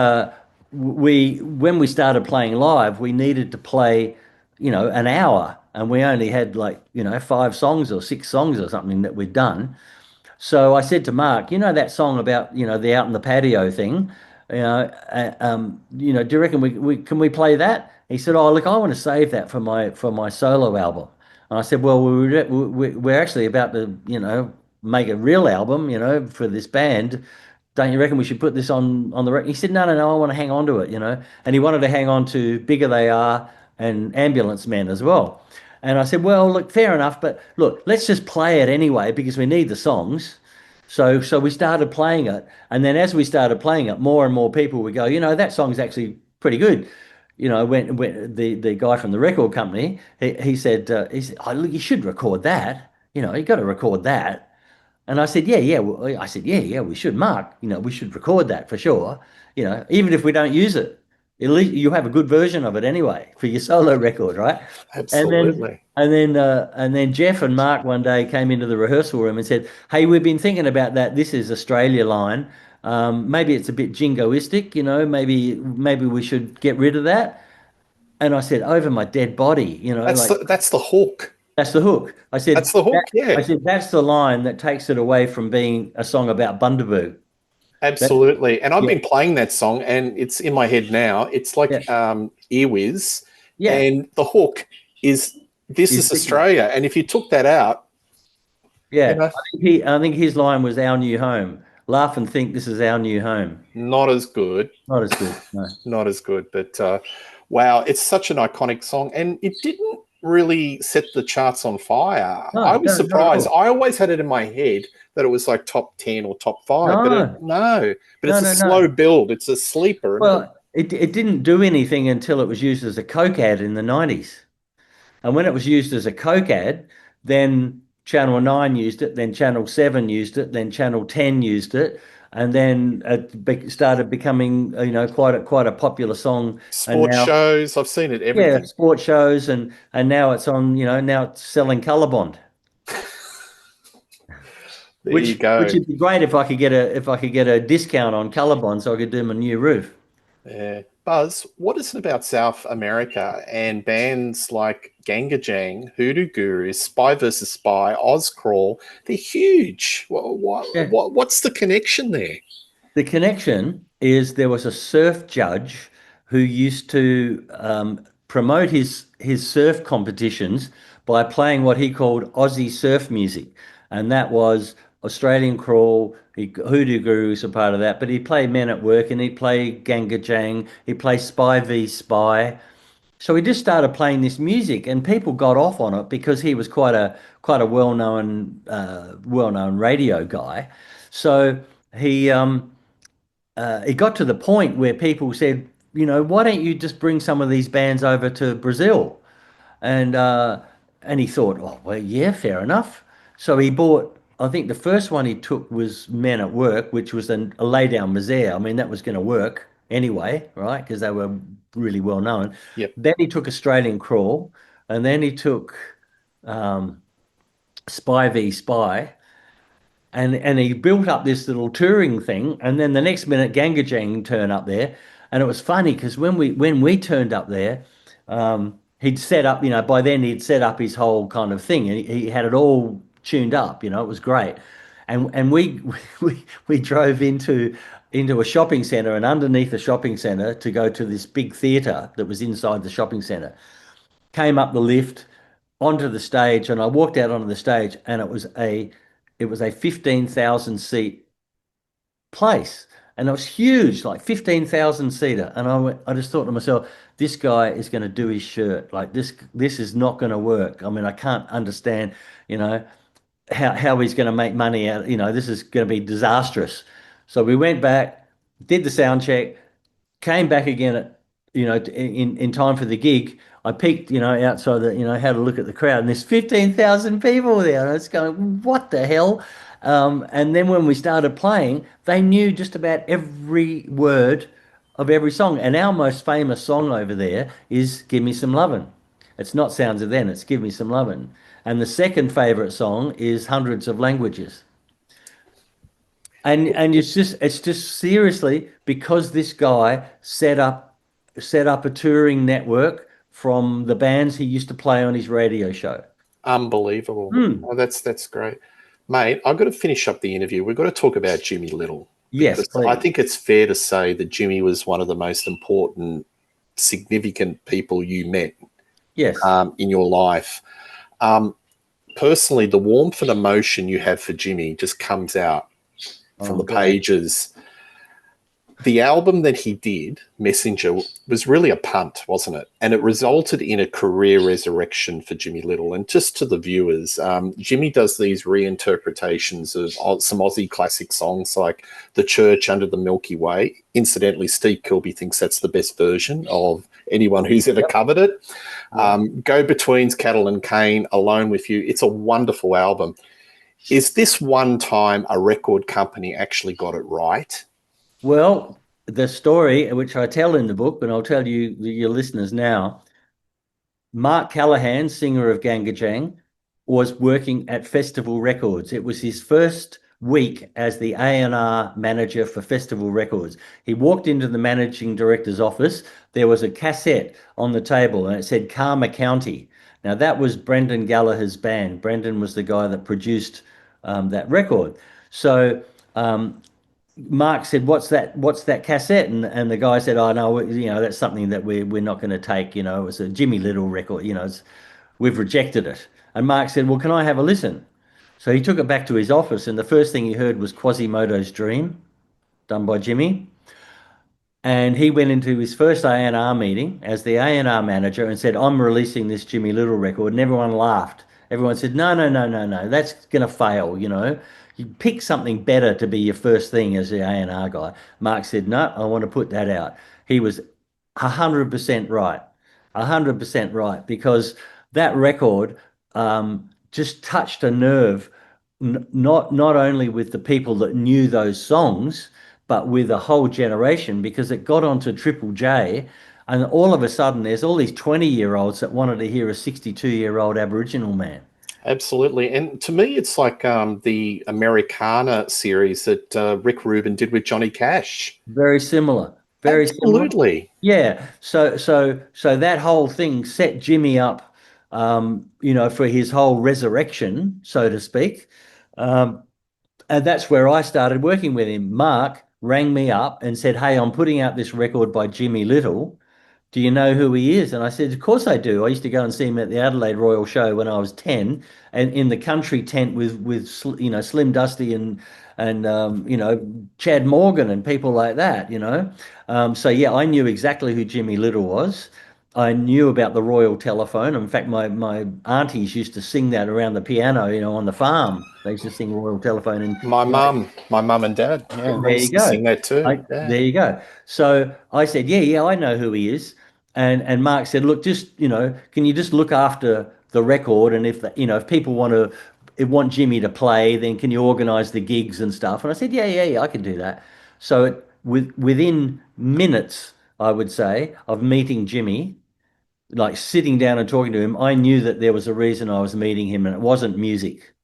we, when we started playing live, we needed to play, an hour, and we only had like, five songs or six songs or something that we'd done. So I said to Mark, that song about, the out in the patio thing, do you reckon we can we play that? He said, "Oh, look, I want to save that for my solo album." And I said, "Well, we're actually about to, make a real album, for this band. Don't you reckon we should put this on the record?" He said, "No, no, no, I want to hang on to it." And he wanted to hang on to Bigger They Are and Ambulance Men as well. And I said, "Well, look, fair enough, but look, let's just play it anyway because we need the songs." So we started playing it, and then as we started playing it, more and more people would go, "That song's actually pretty good." When the guy from the record company, he said, "Oh, look, you should record that. You got to record that." And I said, "Yeah, yeah." Well, I said, "Yeah, yeah, we should, Mark. We should record that for sure. Even if we don't use it, at least you have a good version of it anyway for your solo record, right?" And then Absolutely. and then Jeff and Mark one day came into the rehearsal room and said, "Hey, we've been thinking about that. This is Australia line. Maybe it's a bit jingoistic. Maybe we should get rid of that." And I said, "Over my dead body. That's Like that's the hook. that's the hook." I That's said the that, hook. Yeah. I said that's the line that takes it away from being a song about Bundaberg. That Absolutely. And I've yeah been playing that song and it's in my head now. It's yeah like Earwiz. yeah And the hook is This is is Australia. And if you took that out, you yeah. know, I think his line was our new home. Laugh and think this is our new home. not as good. Not as good. No. Not as good. But wow, it's such an iconic song. And it didn't really set the charts on fire. I No, was no, not at surprised. all. I always had it in my head that it was like top 10 or top five, but No, no, but no, it's a no, slow no. build. It's a sleeper, isn't it? Well, it didn't do anything until it was used as a Coke ad in the 90s. And when it was used as a Coke ad, then Channel 9 used it, then Channel 7 used it, then Channel 10 used it, and then it started becoming, quite a popular song. And Sports now, shows, I've seen it, yeah, everything. sports shows, and now it's on, now it's selling Colour Bond. There you Which go. would be great if I could get a discount on Colour Bond so I could do my new roof. Yeah. Buzz, what is it about South America and bands like Ganggajang, Hoodoo Gurus, Spy versus Spy, Ozcrawl? They're huge. Yeah. What's the connection there? The connection is there was a surf judge who used to promote his surf competitions by playing what he called Aussie surf music, and that was Australian Crawl. Hoodoo Gurus are part of that, but he played Men at Work and he played Ganggajang. He played Spy v Spy. So he just started playing this music, and people got off on it because he was quite a well known radio guy. So he it got to the point where people said, "Why don't you just bring some of these bands over to Brazil?" And he thought, "Oh, well, yeah, fair enough." So he bought. I think the first one he took was Men at Work, which was a lay down misère. I mean, that was going to work anyway, right? Because they were really well known. Yep. Then he took Australian Crawl, and then he took um, Spy v Spy, and he built up this little touring thing, and then the next minute Ganggajang turn up there, and it was funny because when we turned up there, he'd set up, by then he'd set up his whole kind of thing, and he had it all tuned up, it was great. and we drove into a shopping centre and underneath the shopping centre to go to this big theatre that was inside the shopping centre. Came up the lift onto the stage, and I walked out onto the stage, and it was a 15,000 seat place, and it was huge, like 15,000 seater. And I just thought to myself, this guy is going to do his shirt. Like this is not going to work. I mean, I can't understand, you know, how he's going to make money out. You know, this is going to be disastrous. So we went back, did the sound check, came back again at, in time for the gig. I peeked, outside had a look at the crowd, and there's 15,000 people there. And I was going, what the hell? And then when we started playing, they knew just about every word of every song. And our most famous song over there is Give Me Some Lovin'. It's not Sounds of Then, it's Give Me Some Lovin'. And the second favorite song is Hundreds of Languages. And it's just seriously because this guy set up a touring network from the bands he used to play on his radio show. Unbelievable. Oh, that's great. Mate, I've got to finish up the interview. We've got to talk about Jimmy Little. Yes, Because please. I think it's fair to say that Jimmy was one of the most important, significant people you met Yes. in your life. Personally, the warmth and emotion you have for Jimmy just comes out from the pages. The album that he did, Messenger, was really a punt, wasn't it? And it resulted in a career resurrection for Jimmy Little. And just to the viewers, Jimmy does these reinterpretations of some Aussie classic songs like The Church Under the Milky Way. Incidentally, Steve Kilbey thinks that's the best version of anyone who's ever covered it. Go Betweens, Cattle and Cane, Alone With You. It's a wonderful album. Is this one time a record company actually got it right? Well, the story, which I tell in the book, but I'll tell you, your listeners now, Mark Callahan, singer of Ganggajang, was working at Festival Records. It was his first week as the A&R manager for Festival Records. He walked into the managing director's office. There was a cassette on the table, and it said Karma County. Now, that was Brendan Gallagher's band. Brendan was the guy that produced that record. So Mark said, "What's that? What's that cassette?" And the guy said, "Oh no, that's something that we're not going to take. It was a Jimmy Little record. We've rejected it." And Mark said, "Well, can I have a listen?" So he took it back to his office, and the first thing he heard was Quasimodo's Dream, done by Jimmy. And he went into his first A&R meeting as the A&R manager and said, "I'm releasing this Jimmy Little record." And everyone laughed. Everyone said, "No, no, no, no, no, that's going to fail, You pick something better to be your first thing as the A&R guy." Mark said, "No, I want to put that out." He was 100% right. 100% right, because that record just touched a nerve, not only with the people that knew those songs, but with a whole generation, because it got onto Triple J, and all of a sudden there's all these 20-year-olds that wanted to hear a 62-year-old Aboriginal man. Absolutely. And to me, it's like the Americana series that Rick Rubin did with Johnny Cash. Very similar. Very similar. Absolutely. Yeah. So that whole thing set Jimmy up, for his whole resurrection, so to speak. And that's where I started working with him. Mark rang me up and said, "Hey, I'm putting out this record by Jimmy Little. Do you know who he is?" And I said, "Of course I do. I used to go and see him at the Adelaide Royal Show when I was 10, and in the country tent with Slim Dusty and Chad Morgan and people like that. So yeah, I knew exactly who Jimmy Little was. I knew about the Royal Telephone. In fact, my aunties used to sing that around the piano, on the farm. They used to sing Royal Telephone. And My mum and dad, yeah, they there used you to go. sing that too. There you go. So I said, yeah, I know who he is. And Mark said, "Look, just, can you just look after the record? And if people want Jimmy to play, then can you organize the gigs and stuff?" And I said, yeah, I can do that. So within minutes, I would say, of meeting Jimmy, like sitting down and talking to him, I knew that there was a reason I was meeting him, and it wasn't music.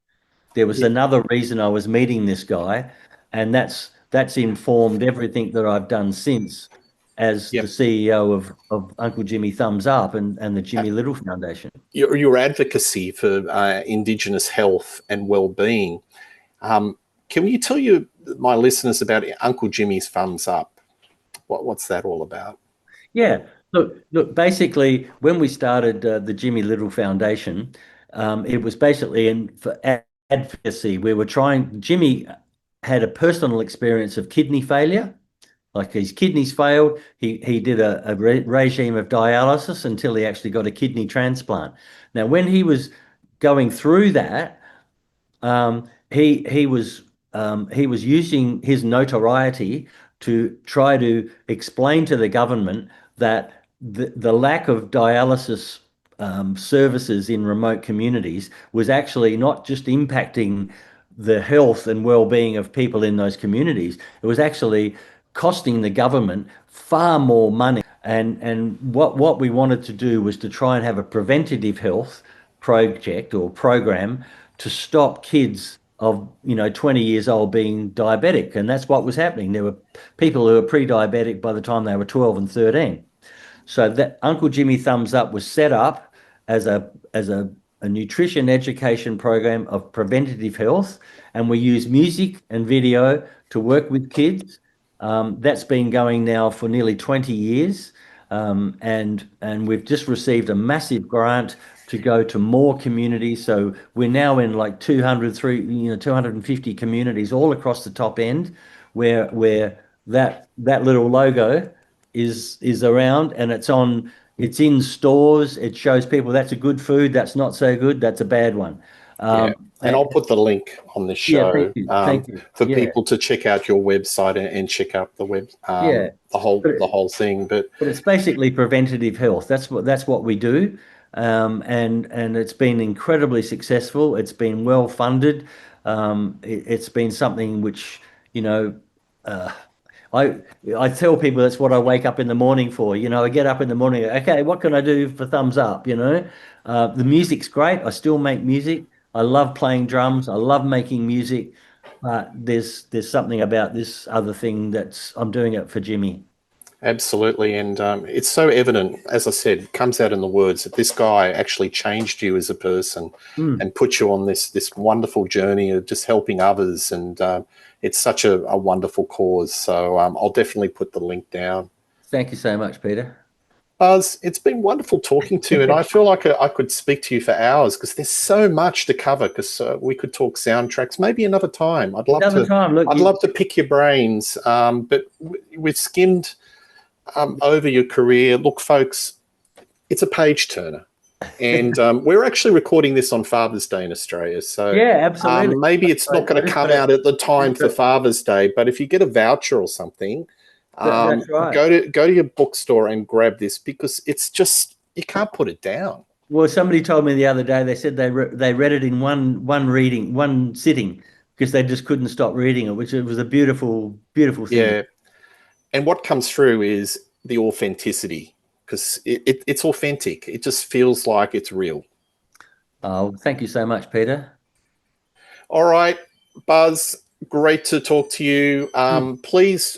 There was another reason I was meeting this guy, and that's informed everything that I've done since as Yep. the CEO of Uncle Jimmy Thumbs Up and the Jimmy Little Foundation. Your advocacy for Indigenous health and well-being, Can you tell my listeners about Uncle Jimmy's Thumbs Up? What's that all about? Yeah. Look. Basically, when we started the Jimmy Little Foundation, it was basically for advocacy. We were trying. Jimmy had a personal experience of kidney failure. Like his kidneys failed. He did a regime of dialysis until he actually got a kidney transplant. Now, when he was going through that, he was using his notoriety to try to explain to the government that the lack of dialysis services in remote communities was actually not just impacting the health and well-being of people in those communities. It was actually costing the government far more money. And what we wanted to do was to try and have a preventative health project or program to stop kids of 20 years old being diabetic. And that's what was happening. There were people who were pre-diabetic by the time they were 12 and 13. So that Uncle Jimmy Thumbs Up was set up as a nutrition education program of preventative health, and we use music and video to work with kids. That's been going now for nearly 20 years, and we've just received a massive grant to go to more communities. So we're now in like 250 communities all across the top end, where that little logo is around, and it's in stores. It shows people that's a good food, that's not so good, that's a bad one. Yeah, and I'll put the link on the Yeah, show thank you. for Yeah, people to check out your website and check out the yeah. the whole thing. But It's basically preventative health. That's what we do, and it's been incredibly successful. It's been well funded. It's been something which, you know, uh, I I tell people that's what I wake up in the morning for. I get up in the morning. Okay, what can I do for thumbs up? The music's great. I still make music. I love playing drums. I love making music. But there's something about this other thing that's I'm doing it for Jimmy. absolutely, and it's so evident, as I said, it comes out in the words that this guy actually changed you as a person Mm. and put you on this wonderful journey of just helping others, and it's such a wonderful cause. So I'll definitely put the link down. Thank you so much, Peter. Buzz, it's been wonderful talking to you, and I feel like I could speak to you for hours because there's so much to cover. Because we could talk soundtracks, maybe another time. I'd love Another to. time, look, I'd love to pick your brains, but we've skimmed over your career. Look, folks, it's a page turner, and we're actually recording this on Father's Day in Australia. So yeah, absolutely. maybe it's not going to come out at the time for Father's Day, but if you get a voucher or something. That's right. Go to your bookstore and grab this because it's just you can't put it down. Well, somebody told me the other day they said they read it in one reading, one sitting, because they just couldn't stop reading it, which it was a beautiful, beautiful thing. Yeah, and what comes through is the authenticity because it's authentic. It just feels like it's real. Oh, thank you so much, Peter. All right, Buzz, great to talk to you. Please,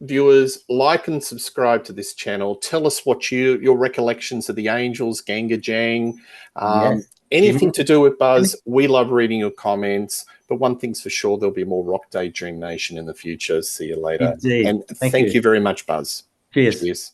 viewers, like and subscribe to this channel. Tell us what your recollections of the Angels, Ganggajang, Yes, anything Jimmy. to do with Buzz. We love reading your comments. But one thing's for sure, there'll be more Rock Daydream Nation in the future. See you later. Indeed. And Thank thank you. you very much, Buzz. Cheers. Cheers.